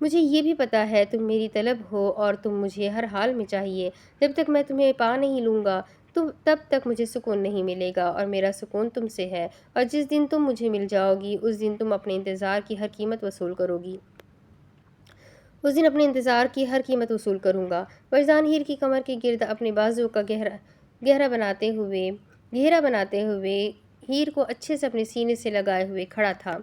مجھے یہ بھی پتا ہے تم میری طلب ہو اور تم مجھے ہر حال میں چاہیے، جب تک میں تمہیں پا نہیں لوں گا تب تک مجھے سکون نہیں ملے گا، اور میرا سکون تم سے ہے، اور جس دن تم مجھے مل جاؤ گی اس دن اپنے انتظار کی ہر قیمت وصول کروں گا۔ وجدان ہیر کی کمر کے گرد اپنے بازو کا گہرا بناتے ہوئے ہیر کو اچھے سے اپنے سینے سے لگائے ہوئے کھڑا تھا۔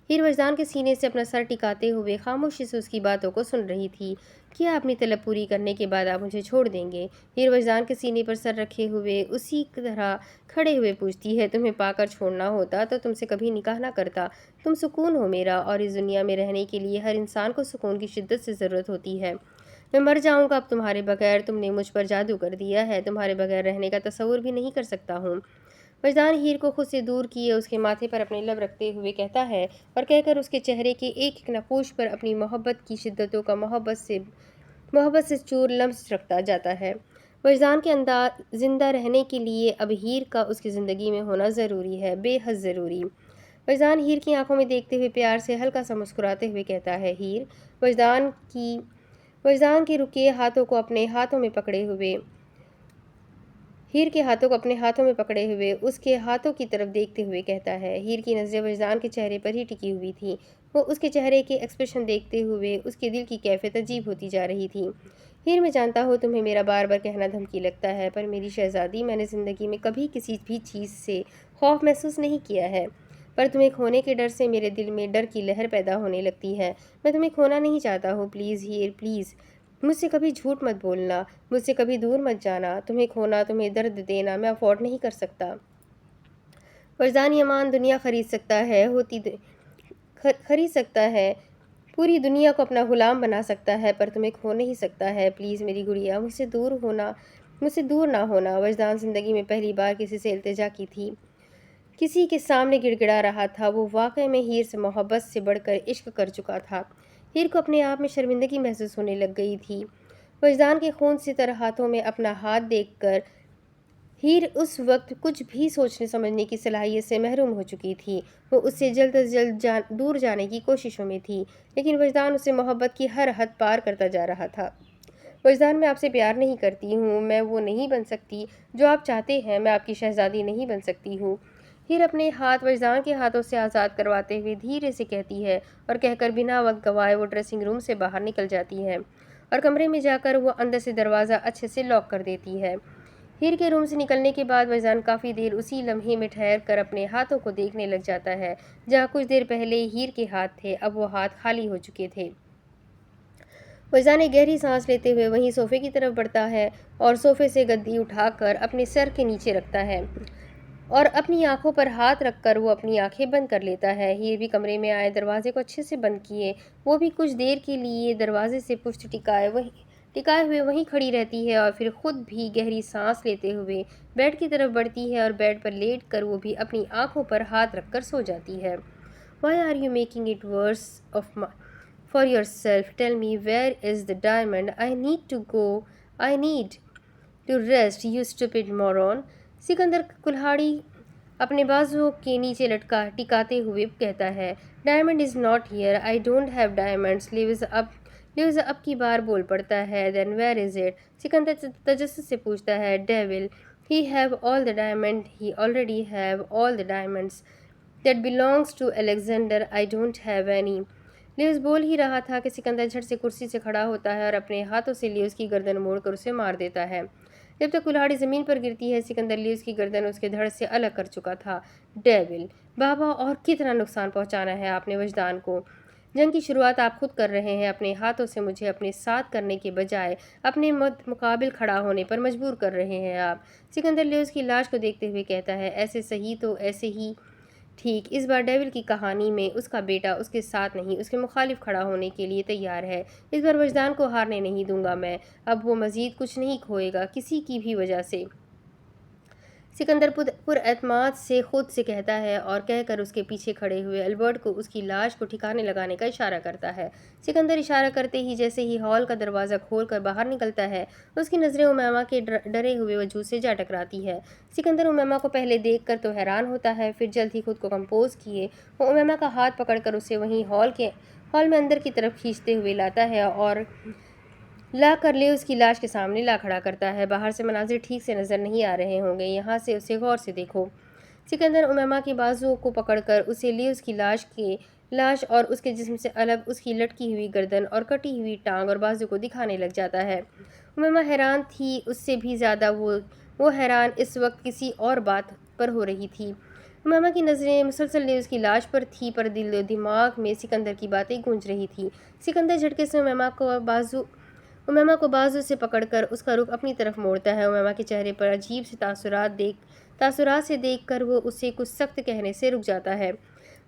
ہیر وجدان کے سینے سے اپنا سر ٹکاتے ہوئے خاموشی سے اس کی باتوں کو سن رہی تھی۔ کیا اپنی طلب پوری کرنے کے بعد آپ مجھے چھوڑ دیں گے؟ ہیر وجدان کے سینے پر سر رکھے ہوئے اسی طرح کھڑے ہوئے پوچھتی ہے، تمہیں پا کر چھوڑنا ہوتا تو تم سے کبھی نکاح نہ کرتا، تم سکون ہو میرا، اور اس دنیا میں رہنے کے لیے ہر انسان کو سکون کی شدت سے ضرورت ہوتی ہے، میں مر جاؤں گا اب تمہارے بغیر، تم نے مجھ پر جادو کر دیا ہے، تمہارے بغیر رہنے کا تصور بھی نہیں کر سکتا ہوں۔ وجدان ہیر کو خود سے دور کیے اس کے ماتھے پر اپنے لب رکھتے ہوئے کہتا ہے، اور کہہ کر اس کے چہرے کے ایک نقوش پر اپنی محبت کی شدتوں کا محبت سے چور لمس رکھتا جاتا ہے۔ وجدان کے زندہ رہنے کے لیے اب ہیر کا اس کی زندگی میں ہونا ضروری ہے، بے حد ضروری۔ وجدان ہیر کی آنکھوں میں دیکھتے ہوئے پیار سے ہلکا سا مسکراتے ہوئے کہتا ہے، ہیر۔ وجدان کے رکے ہاتھوں کو اپنے ہاتھوں میں پکڑے ہوئے ہیر کے ہاتھوں کو اپنے ہاتھوں میں پکڑے ہوئے اس کے ہاتھوں کی طرف دیکھتے ہوئے کہتا ہے۔ ہیر کی نظریں وجدان کے چہرے پر ہی ٹکی ہوئی تھیں، وہ اس کے چہرے کے ایکسپریشن دیکھتے ہوئے اس کے دل کی کیفیت عجیب ہوتی جا رہی تھی۔ ہیر، میں جانتا ہوں تمہیں میرا بار بار کہنا دھمکی لگتا ہے، پر میری شہزادی، میں نے زندگی میں کبھی کسی بھی چیز سے خوف محسوس نہیں کیا ہے، پر تمہیں کھونے کے ڈر سے میرے دل میں ڈر کی لہر پیدا ہونے لگتی ہے، میں تمہیں کھونا نہیں چاہتا ہوں، پلیز ہیر پلیز، مجھ سے کبھی جھوٹ مت بولنا، مجھ سے کبھی دور مت جانا، تمہیں کھونا، تمہیں درد دینا میں افورڈ نہیں کر سکتا۔ وجدان یمان دنیا خرید سکتا ہے، پوری دنیا کو اپنا غلام بنا سکتا ہے، پر تمہیں کھو نہیں سکتا ہے، پلیز میری گڑیا، مجھ سے دور نہ ہونا۔ وجدان زندگی میں پہلی بار کسی سے التجا کی تھی، کسی کے سامنے گڑ گڑا رہا تھا، وہ واقعے میں ہیر سے محبت سے بڑھ کر عشق کر چکا تھا۔ ہیر کو اپنے آپ میں شرمندگی محسوس ہونے لگ گئی تھی۔ وجدان کے خون سے تر ہاتھوں میں اپنا ہاتھ دیکھ کر ہیر اس وقت کچھ بھی سوچنے سمجھنے کی صلاحیت سے محروم ہو چکی تھی، وہ اس سے جلد از جلد دور جانے کی کوششوں میں تھی، لیکن وجدان اسے محبت کی ہر حد پار کرتا جا رہا تھا۔ وجدان، میں آپ سے پیار نہیں کرتی ہوں، میں وہ نہیں بن سکتی جو آپ چاہتے ہیں، میں آپ کی شہزادی نہیں بن سکتی ہوں۔ ہیر اپنے ہاتھ وجدان کے ہاتھوں سے آزاد کرواتے ہوئے دھیرے سے کہتی ہے، اور کہہ کر بنا وقت گوائے وہ ڈریسنگ روم سے باہر نکل جاتی ہے، اور کمرے میں جا کر وہ اندر سے دروازہ اچھے سے لاک کر دیتی ہے۔ ہیر کے روم سے نکلنے کے بعد وجدان کافی دیر اسی لمحے میں ٹھہر کر اپنے ہاتھوں کو دیکھنے لگ جاتا ہے جہاں کچھ دیر پہلے ہیر کے ہاتھ تھے، اب وہ ہاتھ خالی ہو چکے تھے۔ وجدان ایک گہری سانس لیتے ہوئے وہیں صوفے کی طرف بڑھتا ہے اور صوفے سے گدی اٹھا کر اپنے سر کے نیچے رکھتا ہے اور اپنی آنکھوں پر ہاتھ رکھ کر وہ اپنی آنکھیں بند کر لیتا ہے۔ ہیر بھی کمرے میں آئے دروازے کو اچھے سے بند کیے وہ بھی کچھ دیر کے لیے دروازے سے پشت ٹکائے ہوئے وہیں کھڑی رہتی ہے، اور پھر خود بھی گہری سانس لیتے ہوئے بیڈ کی طرف بڑھتی ہے اور بیڈ پر لیٹ کر وہ بھی اپنی آنکھوں پر ہاتھ رکھ کر سو جاتی ہے۔ Why are you making it worse for yourself? Tell me, where is the diamond? I need to rest, you stupid moron. Sikandar کلہاڑی اپنے بازو کے نیچے ٹکاتے ہوئے کہتا ہے، diamond is not here, I don't have diamonds. Lewis اب کی بار بول پڑتا ہے then where is it؟ Sikandar تجسس سے پوچھتا ہے devil he have all the diamond he already have all the diamonds that belongs to Alexander I don't have any۔ Lewis بول ہی رہا تھا کہ سکندر جھٹ سے کرسی سے کھڑا ہوتا ہے اور اپنے ہاتھوں سے لیوز کی گردن موڑ کر اسے مار دیتا ہے۔ جب تک کلہاڑی زمین پر گرتی ہے سکندر لیوز کی گردن اس کے دھڑ سے الگ کر چکا تھا۔ ڈیول بابا اور کتنا نقصان پہنچانا ہے آپ نے وجدان کو؟ جنگ کی شروعات آپ خود کر رہے ہیں، اپنے ہاتھوں سے مجھے اپنے ساتھ کرنے کے بجائے اپنے مقابل کھڑا ہونے پر مجبور کر رہے ہیں آپ۔ سکندر لیوز کی لاش کو دیکھتے ہوئے کہتا ہے ایسے صحیح تو ایسے ہی ٹھیک۔ اس بار ڈیول کی کہانی میں اس کا بیٹا اس کے ساتھ نہیں اس کے مخالف کھڑا ہونے کے لیے تیار ہے۔ اس بار وجدان کو ہارنے نہیں دوں گا میں، اب وہ مزید کچھ نہیں کھوئے گا کسی کی بھی وجہ سے۔ سکندر پر اعتماد سے خود سے کہتا ہے اور کہہ کر اس کے پیچھے کھڑے ہوئے البرٹ کو اس کی لاش کو ٹھکانے لگانے کا اشارہ کرتا ہے۔ سکندر اشارہ کرتے ہی جیسے ہی ہال کا دروازہ کھول کر باہر نکلتا ہے اس کی نظریں امیمہ کے ڈرے ہوئے وجود سے جا ٹکراتی ہے۔ سکندر امیمہ کو پہلے دیکھ کر تو حیران ہوتا ہے، پھر جلد ہی خود کو کمپوز کیے وہ امیمہ کا ہاتھ پکڑ کر اسے وہیں ہال میں اندر کی طرف کھینچتے ہوئے لاتا ہے اور لا کر لیوز کی لاش کے سامنے لا کھڑا کرتا ہے۔ باہر سے مناظر ٹھیک سے نظر نہیں آ رہے ہوں گے، یہاں سے اسے غور سے دیکھو۔ سکندر امیمہ کے بازو کو پکڑ کر اسے لیوز کی لاش اور اس کے جسم سے الگ اس کی لٹکی ہوئی گردن اور کٹی ہوئی ٹانگ اور بازو کو دکھانے لگ جاتا ہے۔ امیمہ حیران تھی، اس سے بھی زیادہ وہ حیران اس وقت کسی اور بات پر ہو رہی تھی۔ امیمہ کی نظریں مسلسل لیوز کی لاش پر تھی پر دل و دماغ میں سکندر کی باتیں گونج رہی تھی۔ سکندر جھٹکے سے امیمہ کو بازو سے پکڑ کر اس کا رخ اپنی طرف موڑتا ہے۔ امیمہ کے چہرے پر عجیب سے تاثرات سے دیکھ کر وہ اسے کچھ سخت کہنے سے رک جاتا ہے۔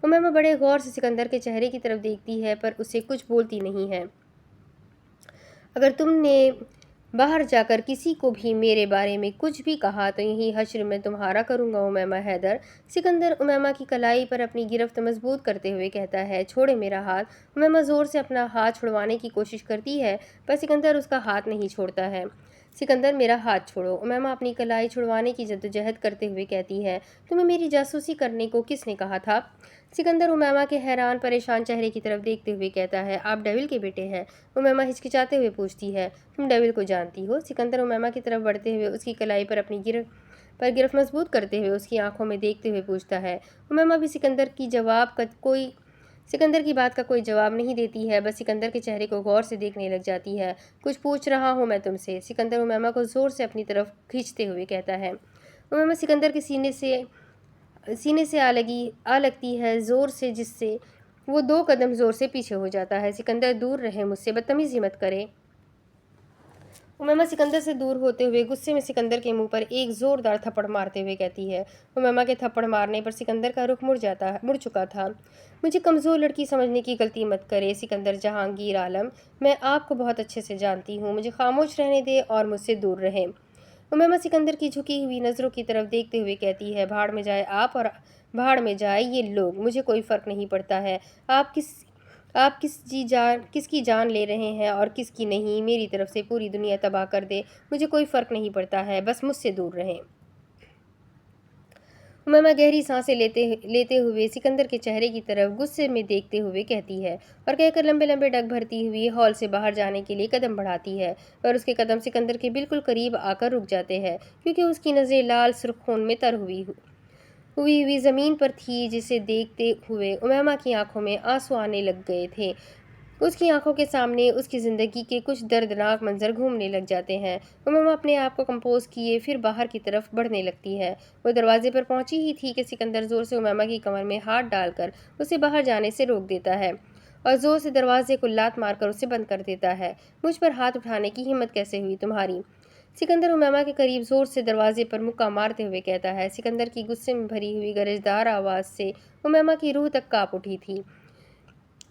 امیمہ بڑے غور سے سکندر کے چہرے کی طرف دیکھتی ہے پر اسے کچھ بولتی نہیں ہے۔ اگر تم نے باہر جا کر کسی کو بھی میرے بارے میں کچھ بھی کہا تو یہی حشر میں تمہارا کروں گا امیمہ حیدر۔ سکندر امیمہ کی کلائی پر اپنی گرفت مضبوط کرتے ہوئے کہتا ہے چھوڑے میرا ہاتھ۔ امیمہ زور سے اپنا ہاتھ چھڑوانے کی کوشش کرتی ہے پر سکندر اس کا ہاتھ نہیں چھوڑتا ہے۔ سکندر میرا ہاتھ چھوڑو، امیمہ اپنی کلائی چھڑوانے کی جدوجہد کرتے ہوئے کہتی ہے۔ تمہیں میری جاسوسی کرنے کو کس نے کہا تھا؟ سکندر امیمہ کے حیران پریشان چہرے کی طرف دیکھتے ہوئے کہتا ہے آپ ڈیول کے بیٹے ہیں؟ امیمہ ہچکچاتے ہوئے پوچھتی ہے تم ڈیول کو جانتی ہو؟ سکندر امیمہ کی طرف بڑھتے ہوئے اس کی کلائی پر اپنی گرفت مضبوط کرتے ہوئے اس کی آنکھوں میں دیکھتے ہوئے پوچھتا ہے۔ امیمہ بھی سکندر کی بات کا کوئی جواب نہیں دیتی ہے، بس سکندر کے چہرے کو غور سے دیکھنے لگ جاتی ہے۔ کچھ پوچھ رہا ہوں میں تم سے، سکندر امیمہ کو زور سے اپنی طرف کھینچتے ہوئے کہتا ہے۔ امیمہ سکندر کے سینے سے آ لگتی ہے زور سے جس سے وہ 2 قدم زور سے پیچھے ہو جاتا ہے۔ سکندر دور رہے مجھ سے، بدتمیزی مت کرے۔ امیمہ سکندر سے دور ہوتے ہوئے غصے میں سکندر کے منہ پر ایک زوردار تھپڑ مارتے ہوئے کہتی ہے۔ امیمہ کے تھپڑ مارنے پر سکندر کا رخ مڑ چکا تھا۔ مجھے کمزور لڑکی سمجھنے کی غلطی مت کرے سکندر جہانگیر عالم، میں آپ کو بہت اچھے سے جانتی ہوں، مجھے خاموش رہنے دے اور مجھ سے دور رہے۔ امیمہ سکندر کی جھکی ہوئی نظروں کی طرف دیکھتے ہوئے کہتی ہے بھاڑ میں جائے آپ اور بھاڑ میں جائے یہ لوگ، مجھے کوئی فرق نہیں پڑتا ہے آپ کس کی جان لے رہے ہیں اور کس کی نہیں، میری طرف سے پوری دنیا تباہ کر دے، مجھے کوئی فرق نہیں پڑتا ہے، بس مجھ سے دور رہیں۔ امیمہ گہری سانسیں لیتے ہوئے سکندر کے چہرے کی طرف غصے میں دیکھتے ہوئے کہتی ہے اور کہہ کر لمبے لمبے ڈگ بھرتی ہوئی ہال سے باہر جانے کے لیے قدم بڑھاتی ہے پر اس کے قدم سکندر کے بالکل قریب آ کر رک جاتے ہیں کیونکہ اس کی نظریں لال سرخ خون میں تر ہوئی زمین پر تھی جسے دیکھتے ہوئے امیمہ کی آنکھوں میں آنسو آنے لگ گئے تھے۔ اس کی آنکھوں کے سامنے اس کی زندگی کے کچھ دردناک منظر گھومنے لگ جاتے ہیں۔ امیمہ اپنے آپ کو کمپوز کیے پھر باہر کی طرف بڑھنے لگتی ہے۔ وہ دروازے پر پہنچی ہی تھی کہ سکندر زور سے امیمہ کی کمر میں ہاتھ ڈال کر اسے باہر جانے سے روک دیتا ہے اور زور سے دروازے کو لات مار کر اسے بند کر دیتا ہے۔ مجھ پر ہاتھ اٹھانے کی ہمت کیسے ہوئی تمہاری؟ سکندر امیمہ کے قریب زور سے دروازے پر مکہ مارتے ہوئے کہتا ہے۔ سکندر کی غصے میں بھری ہوئی گرجدار آواز سے امیمہ کی روح تک کانپ اٹھی تھی۔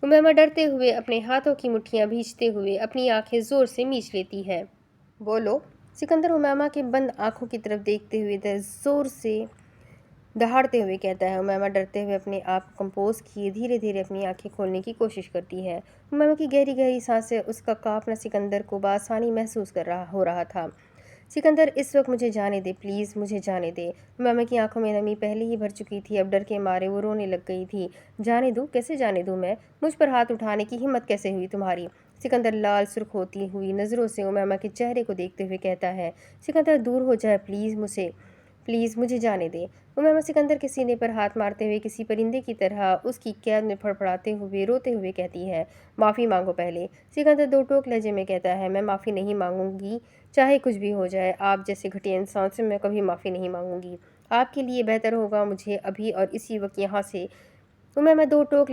امیمہ ڈرتے ہوئے اپنے ہاتھوں کی مٹھیاں بھینچتے ہوئے اپنی آنکھیں زور سے میچ لیتی ہے۔ بولو، سکندر امیمہ کے بند آنکھوں کی طرف دیکھتے ہوئے زور سے دہاڑتے ہوئے کہتا ہے۔ امیمہ ڈرتے ہوئے اپنے آپ کو کمپوز کیے دھیرے دھیرے اپنی آنکھیں کھولنے کی کوشش کرتی ہے۔ امیمہ کی گہری گہری سانسیں اس کا کانپنا سکندر کو بآسانی محسوس ہو رہا تھا۔ سکندر اس وقت مجھے جانے دے پلیز، مجھے جانے دے۔ امیمہ کی آنکھوں میں نمی پہلے ہی بھر چکی تھی، اب ڈر کے مارے وہ رونے لگ گئی تھی۔ جانے دوں؟ کیسے جانے دوں میں؟ مجھ پر ہاتھ اٹھانے کی ہمت کیسے ہوئی تمہاری؟ سکندر لال سرخ ہوتی ہوئی نظروں سے امیمہ کے چہرے کو دیکھتے ہوئے کہتا ہے، سکندر دور ہو جائے پلیز مجھے جانے دے۔ امیمہ سکندر کے سینے پر ہاتھ مارتے ہوئے کسی پرندے کی طرح اس کی قید میں پھڑپڑاتے ہوئے روتے ہوئے کہتی ہے، معافی مانگو پہلے۔ سکندر دو ٹوک لہجے میں کہتا ہے، میں معافی نہیں مانگوں گی چاہے کچھ بھی ہو جائے، آپ جیسے گھٹیا انسان سے میں کبھی معافی نہیں مانگوں گی۔ آپ کے لیے بہتر ہوگا مجھے ابھی اور اسی وقت یہاں سے۔ امیمہ دو ٹوک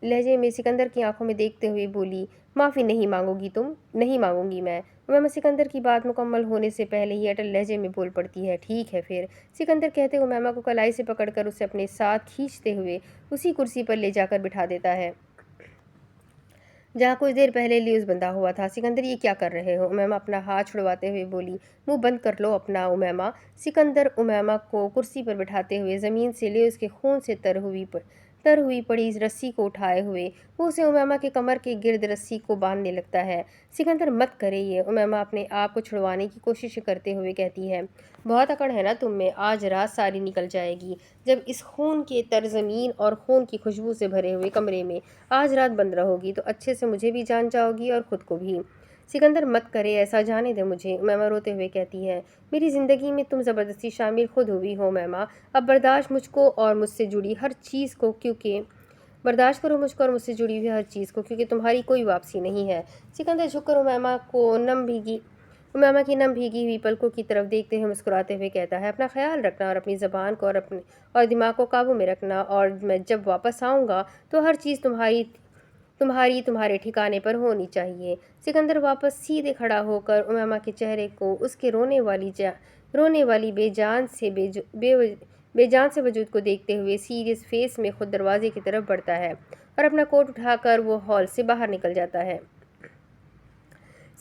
لہجے میں سکندر کی آنکھوں میں دیکھتے ہوئے بولی، معافی نہیں مانگو گی تم؟ نہیں مانگوں گی میں۔ امیمہ سکندر کی بات مکمل ہونے سے پہلے ہی اٹل لہجے میں بول پڑتی ہے، ٹھیک ہے پھر۔ سکندر کہتے امیمہ کو کلائی سے پکڑ کر اسے اپنے ساتھ کھینچتے ہوئے اسی کرسی پر لے جا کر بٹھا دیتا ہے جہاں کچھ دیر پہلے لیوز بندھا ہوا تھا۔ سکندر یہ کیا کر رہے ہو؟ امیمہ اپنا ہاتھ چھڑواتے ہوئے بولی، منہ بند کر لو اپنا امیمہ۔ سکندر امیمہ کو کرسی پر بٹھاتے ہوئے زمین سے لیوز کے خون سے تر ہوئی پڑی رسی کو اٹھائے ہوئے وہ اسے امیمہ کے کمر کے گرد رسی کو باندھنے لگتا ہے۔ سکندر مت کرے یہ، امیمہ اپنے آپ کو چھڑوانے کی کوشش کرتے ہوئے کہتی ہے، بہت اکڑ ہے نا تم میں، آج رات ساری نکل جائے گی جب اس خون کے تر زمین اور خون کی خوشبو سے بھرے ہوئے کمرے میں آج رات بند رہو گی تو اچھے سے مجھے بھی جان جاؤ گی اور خود کو بھی۔ سکندر مت کرے ایسا، جانے دے مجھے، امیمہ روتے ہوئے کہتی ہے، میری زندگی میں تم زبردستی شامل خود ہوئی ہو امیمہ، اب برداشت مجھ کو اور مجھ سے جڑی ہر چیز کو برداشت کرو مجھ کو اور مجھ سے جڑی ہوئی ہر چیز کو، کیونکہ تمہاری کوئی واپسی نہیں ہے۔ سکندر جھک کر امیمہ کی نم بھیگی ہوئی پلکوں کی طرف دیکھتے ہوئے مسکراتے ہوئے کہتا ہے، اپنا خیال رکھنا اور اپنی زبان کو اور دماغ کو قابو میں رکھنا، اور میں جب واپس آؤں گا تو ہر چیز تمہارے ٹھکانے پر ہونی چاہیے۔ سکندر واپس سیدھے کھڑا ہو کر امیمہ کے چہرے کو، اس کے رونے والی بے جان سے وجود کو دیکھتے ہوئے سیریس فیس میں خود دروازے کی طرف بڑھتا ہے اور اپنا کوٹ اٹھا کر وہ ہال سے باہر نکل جاتا ہے۔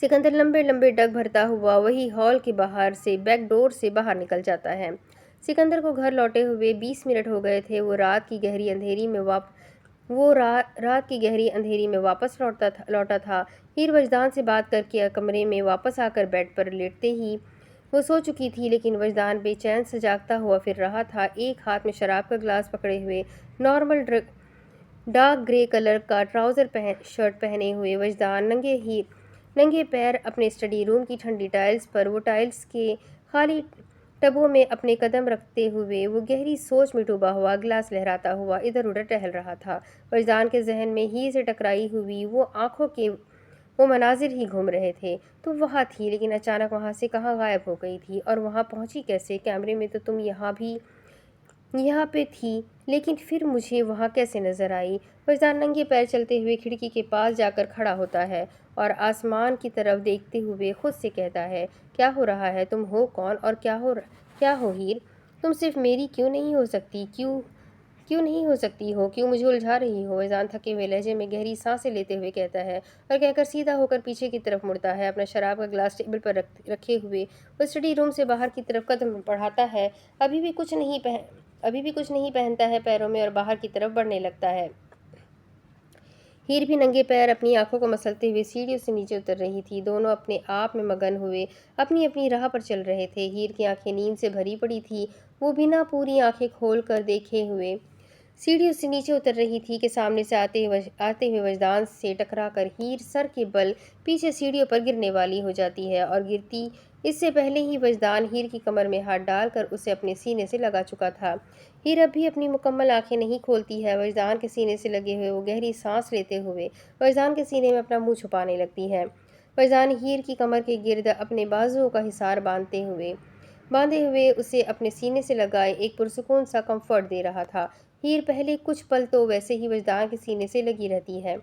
سکندر لمبے لمبے ڈگ بھرتا ہوا وہی ہال کے باہر سے بیک ڈور سے باہر نکل جاتا ہے۔ سکندر کو گھر لوٹے ہوئے 20 منٹ ہو گئے تھے۔ وہ رات کی گہری اندھیری میں واپس لوٹا تھا۔ ہیر وجدان سے بات کر کے کمرے میں واپس آ کر بیڈ پر لیٹتے ہی وہ سو چکی تھی، لیکن وجدان بے چین سے جاگتا ہوا پھر رہا تھا۔ ایک ہاتھ میں شراب کا گلاس پکڑے ہوئے، نارمل ڈارک گرے کلر کا ٹراؤزر شرٹ پہنے ہوئے وجدان ننگے پیر اپنے اسٹڈی روم کی ٹھنڈی ٹائلز پر، وہ ٹائلز کے خالی ٹبوں میں اپنے قدم رکھتے ہوئے وہ گہری سوچ میں ڈوبا ہوا گلاس لہراتا ہوا ادھر ادھر ٹہل رہا تھا۔ وجدان کے ذہن میں ہیر سے ٹکرائی ہوئی وہ آنکھوں کے وہ مناظر ہی گھوم رہے تھے۔ تم وہاں تھی، لیکن اچانک وہاں سے کہاں غائب ہو گئی تھی، اور وہاں پہنچی کیسے؟ کیمرے میں تو تم یہاں پہ تھی، لیکن پھر مجھے وہاں کیسے نظر آئی؟ وجدان ننگے پیر چلتے ہوئے کھڑکی کے پاس جا کر کھڑا ہوتا ہے اور آسمان کی طرف دیکھتے ہوئے خود سے کہتا ہے، کیا ہو رہا ہے؟ تم ہو کون اور کیا ہو ہیر؟ تم صرف میری کیوں نہیں ہو سکتی ہو؟ کیوں مجھے الجھا رہی ہو؟ وجدان تھکے ہوئے لہجے میں گہری سانسیں لیتے ہوئے کہتا ہے اور کہہ کر سیدھا ہو کر پیچھے کی طرف مڑتا ہے۔ اپنا شراب کا گلاس ٹیبل پر رکھے ہوئے وہ اسٹڈی روم سے باہر کی طرف قدم بڑھاتا ہے، ابھی بھی کچھ نہیں پہنتا ہے پیروں میں، اور باہر کی طرف بڑھنے لگتا ہے۔ ہیر بھی ننگے پیر اپنی آنکھوں کو مسلتے ہوئے سیڑھیوں سے نیچے اتر رہی تھی۔ دونوں اپنے آپ میں مگن ہوئے اپنی اپنی راہ پر چل رہے تھے۔ ہیر کی آنکھیں نیند سے بھری پڑی تھی، وہ بنا پوری آنکھیں کھول کر دیکھے ہوئے سیڑھیوں سے نیچے اتر رہی تھی کہ سامنے سے آتے ہوئے وجدان سے ٹکرا کر ہیر سر کے بل پیچھے سیڑھیوں پر گرنے والی ہو جاتی ہے، اور گرتی اس سے پہلے ہی وجدان ہیر کی کمر میں ہاتھ ڈال کر اسے اپنے سینے سے لگا چکا تھا۔ ہیر اب بھی اپنی مکمل آنکھیں نہیں کھولتی ہے، وجدان کے سینے سے لگے ہوئے وہ گہری سانس لیتے ہوئے وجدان کے سینے میں اپنا منہ چھپانے لگتی ہے۔ وجدان ہیر کی کمر کے گرد اپنے بازوؤں کا حصار باندھے ہوئے اسے اپنے سینے سے لگائے ایک پرسکون سا کمفرٹ دے رہا تھا۔ ہیر پہلے کچھ پل تو ویسے ہی وجدان کے سینے سے لگی رہتی ہے،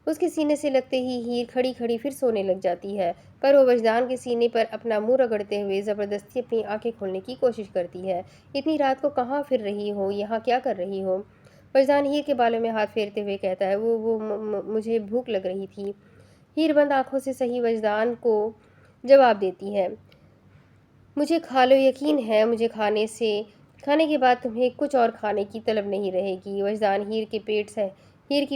اس کے سینے سے لگتے ہی ہیر کھڑی کھڑی پھر سونے لگ جاتی ہے، پر وہ وجدان کے سینے پر اپنا منہ رگڑتے ہوئے زبردستی اپنی آنکھیں کھولنے کی کوشش کرتی ہے۔ اتنی رات کو کہاں پھر رہی ہو؟ یہاں کیا کر رہی ہو؟ وجدان ہیر کے بالوں میں ہاتھ پھیرتے ہوئے کہتا ہے، مجھے بھوک لگ رہی تھی۔ ہیر بند آنکھوں سے صحیح وجدان کو جواب دیتی ہے، مجھے کھا لو، یقین ہے مجھے کھانے کے بعد تمہیں کچھ اور کھانے کی طلب نہیں رہے گی۔ وجدان ہیر کی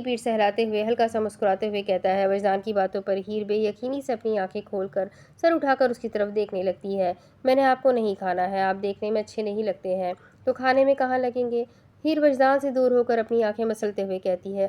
پیٹھ سہلاتے ہوئے ہلکا سا مسکراتے ہوئے کہتا ہے۔ وجدان کی باتوں پر ہیر بے یقینی سے اپنی آنکھیں کھول کر سر اٹھا کر اس کی طرف دیکھنے لگتی ہے۔ میں نے آپ کو نہیں کھانا ہے، آپ دیکھنے میں اچھے نہیں لگتے ہیں، تو کھانے میں کہاں لگیں گے؟ ہیر وجدان سے دور ہو کر اپنی آنکھیں مسلتے ہوئے کہتی ہے،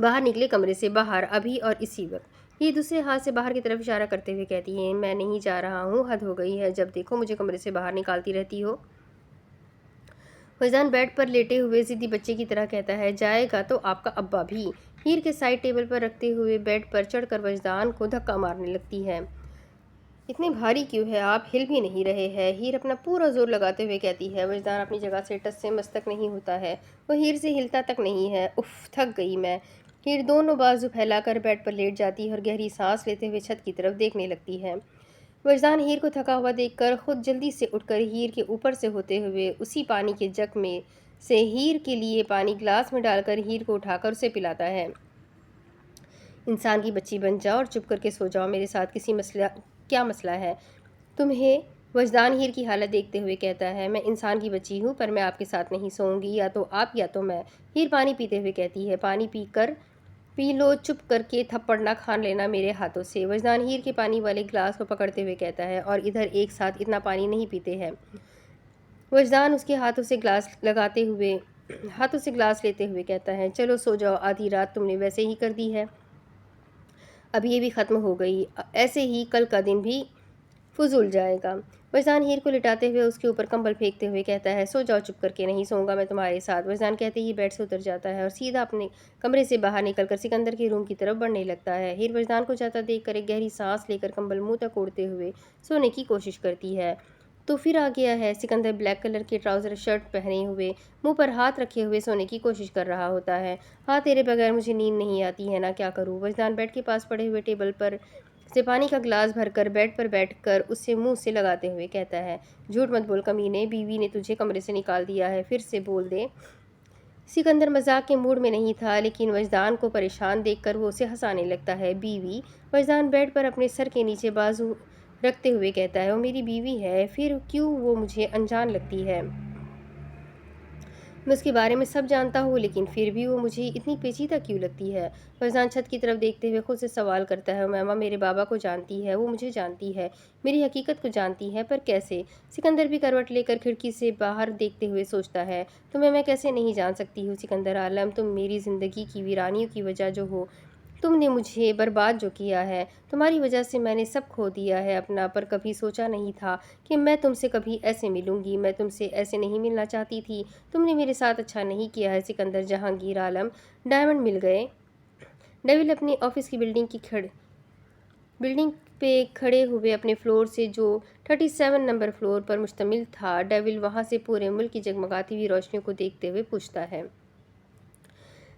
باہر نکلے کمرے سے باہر ابھی اور اسی وقت۔ یہ دوسرے ہاتھ سے باہر کی طرف اشارہ کرتے ہوئے کہتی ہے، میں نہیں جا رہا ہوں، حد ہو گئی ہے، جب دیکھو مجھے کمرے سے باہر نکالتی رہتی ہو۔ وجدان بیڈ پر لیٹے ہوئے ضدی بچے کی طرح کہتا ہے، جائے گا تو آپ کا ابا بھی۔ ہیر کے سائڈ ٹیبل پر رکھتے ہوئے بیڈ پر چڑھ کر وجدان کو دھکا مارنے لگتی ہے۔ اتنے بھاری کیوں ہے، آپ ہل بھی نہیں رہے ہیں، ہیر اپنا پورا زور لگاتے ہوئے کہتی ہے۔ وجدان اپنی جگہ سے ٹس سے مس تک نہیں ہوتا ہے، وہ ہیر سے ہلتا تک نہیں ہے۔ اف، تھک گئی میں۔ ہیر دونوں بازو پھیلا کر بیڈ پر لیٹ جاتی ہے اور گہری سانس لیتے ہوئے چھت کی طرف دیکھنے لگتی ہے۔ وجدان ہیر کو تھکا ہوا دیکھ کر خود جلدی سے اٹھ کر ہیر کے اوپر سے ہوتے ہوئے اسی پانی کے جگ میں سے ہیر کے لیے پانی گلاس میں ڈال کر ہیر کو اٹھا کر اسے پلاتا ہے۔ انسان کی بچی بن جاؤ اور چپ کر کے سو جاؤ، میرے ساتھ کیا مسئلہ ہے تمہیں؟ وجدان ہیر کی حالت دیکھتے ہوئے کہتا ہے، میں انسان کی بچی ہوں، پر میں آپ کے ساتھ نہیں سوؤں گی، یا تو آپ یا تو میں۔ ہیر پانی پیتے ہوئے کہتی ہے، پانی پی لو، چپ کر کے تھپڑ نہ کھا لینا میرے ہاتھوں سے۔ وجدان ہیر کے پانی والے گلاس کو پکڑتے ہوئے کہتا ہے، اور ادھر ایک ساتھ اتنا پانی نہیں پیتے ہیں۔ وجدان اس کے ہاتھوں سے گلاس لیتے ہوئے کہتا ہے، چلو سو جاؤ، آدھی رات تم نے ویسے ہی کر دی ہے، اب یہ بھی ختم ہو گئی، ایسے ہی کل کا دن بھی فضول جائے گا۔ وجدان ہیر کو لٹاتے ہوئے اس کے اوپر کمبل پھینکتے ہوئے کہتا ہے، سو جاؤ چپ کر کے، نہیں سوؤں گا میں تمہارے ساتھ۔ وجدان کہتے ہی بیڈ سے اتر جاتا ہے اور سیدھا اپنے کمرے سے باہر نکل کر سکندر کے روم کی طرف بڑھنے لگتا ہے۔ ہیر وجدان کو جاتا دیکھ کر ایک گہری سانس لے کر کمبل منہ تک اوڑھتے ہوئے سونے کی کوشش کرتی ہے۔ تو پھر آ گیا ہے۔ سکندر بلیک کلر کے ٹراؤزر شرٹ پہنے ہوئے منہ پر ہاتھ رکھے ہوئے سونے کی کوشش کر رہا ہوتا ہے۔ ہاں، تیرے بغیر مجھے نیند نہیں آتی ہے نا، کیا کروں؟ وجدان بیڈ کے پاس پڑے ہوئے ٹیبل پر سے پانی کا گلاس بھر کر بیڈ پر بیٹھ کر اسے منہ سے لگاتے ہوئے کہتا ہے، جھوٹ مت بول کمینے، بیوی نے تجھے کمرے سے نکال دیا ہے، پھر سے بول دے۔ سکندر مذاق کے موڈ میں نہیں تھا، لیکن وجدان کو پریشان دیکھ کر وہ اسے ہنسانے لگتا ہے۔ بیوی؟ وجدان بیڈ پر اپنے سر کے نیچے بازو رکھتے ہوئے کہتا ہے، وہ میری بیوی ہے، پھر کیوں وہ مجھے انجان لگتی ہے؟ میں اس کے بارے میں سب جانتا ہوں، لیکن پھر بھی وہ مجھے اتنی پیچیدہ کیوں لگتی ہے؟ وجدان چھت کی طرف دیکھتے ہوئے خود سے سوال کرتا ہے، ماما میرے بابا کو جانتی ہے، وہ مجھے جانتی ہے، میری حقیقت کو جانتی ہے، پر کیسے؟ سکندر بھی کروٹ لے کر کھڑکی سے باہر دیکھتے ہوئے سوچتا ہے، تمہیں میں کیسے نہیں جان سکتی ہوں سکندر عالم، تم میری زندگی کی ویرانیوں کی وجہ جو ہو، تم نے مجھے برباد جو کیا ہے، تمہاری وجہ سے میں نے سب کھو دیا ہے اپنا، پر کبھی سوچا نہیں تھا کہ میں تم سے کبھی ایسے ملوں گی، میں تم سے ایسے نہیں ملنا چاہتی تھی، تم نے میرے ساتھ اچھا نہیں کیا ہے سکندر جہانگیر عالم۔ ڈائمنڈ مل گئے۔ ڈیول اپنی آفس کی بلڈنگ پہ کھڑے ہوئے اپنے فلور سے جو 37 نمبر فلور پر مشتمل تھا، ڈیول وہاں سے پورے ملک کی جگمگاتی ہوئی روشنیوں کو دیکھتے ہوئے پوچھتا ہے،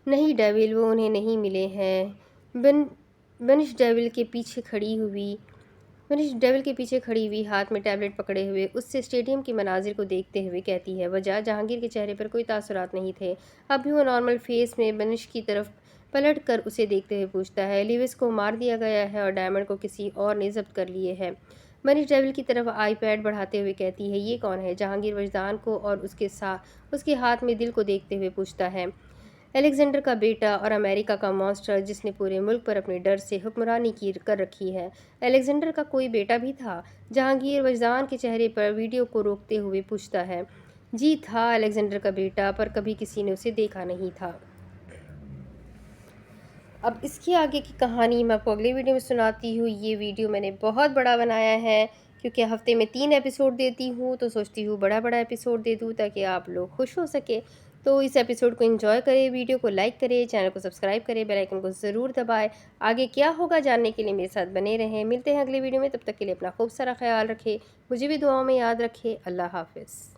نہیں ڈیول، وہ انہیں نہیں ملے ہیں۔ بنش ڈیول کے پیچھے کھڑی ہوئی ہاتھ میں ٹیبلٹ پکڑے ہوئے اس سے اسٹیڈیم کے مناظر کو دیکھتے ہوئے کہتی ہے، وجہ؟ جہانگیر کے چہرے پر کوئی تاثرات نہیں تھے، اب بھی وہ نارمل فیس میں بنش کی طرف پلٹ کر اسے دیکھتے ہوئے پوچھتا ہے، لیوس کو مار دیا گیا ہے اور ڈائمنڈ کو کسی اور نے ضبط کر لیے ہے۔ بنش ڈیول کی طرف آئی پیڈ بڑھاتے ہوئے کہتی ہے، یہ کون ہے؟ جہانگیر وجدان کو اور اس کے ہاتھ میں دل کو دیکھتے ہوئے پوچھتا ہے، الیگزینڈر کا بیٹا اور امریکہ کا مانسٹر جس نے پورے ملک پر اپنے ڈر سے حکمرانی کر رکھی ہے۔ الیگزینڈر کا کوئی بیٹا بھی تھا؟ جہانگیر وجدان کے چہرے پر ویڈیو کو روکتے ہوئے پوچھتا ہے، جی تھا الیگزینڈر کا بیٹا، پر کبھی کسی نے اسے دیکھا نہیں تھا۔ اب اس کی آگے کی کہانی میں آپ کو اگلے ویڈیو میں سناتی ہوں۔ یہ ویڈیو میں نے بہت بڑا بنایا ہے کیونکہ ہفتے میں 3 ایپیسوڈ دیتی ہوں، تو سوچتی ہوں بڑا ایپیسوڈ دے دوں تاکہ آپ لوگ خوش ہو سکے۔ تو اس ایپیسوڈ کو انجوائے کریں، ویڈیو کو لائک کریں، چینل کو سبسکرائب کریں، بیل آئیکن کو ضرور دبائیں۔ آگے کیا ہوگا جاننے کے لیے میرے ساتھ بنے رہیں۔ ملتے ہیں اگلے ویڈیو میں، تب تک کے لیے اپنا خوب سارا خیال رکھیں، مجھے بھی دعاؤں میں یاد رکھیں۔ اللہ حافظ۔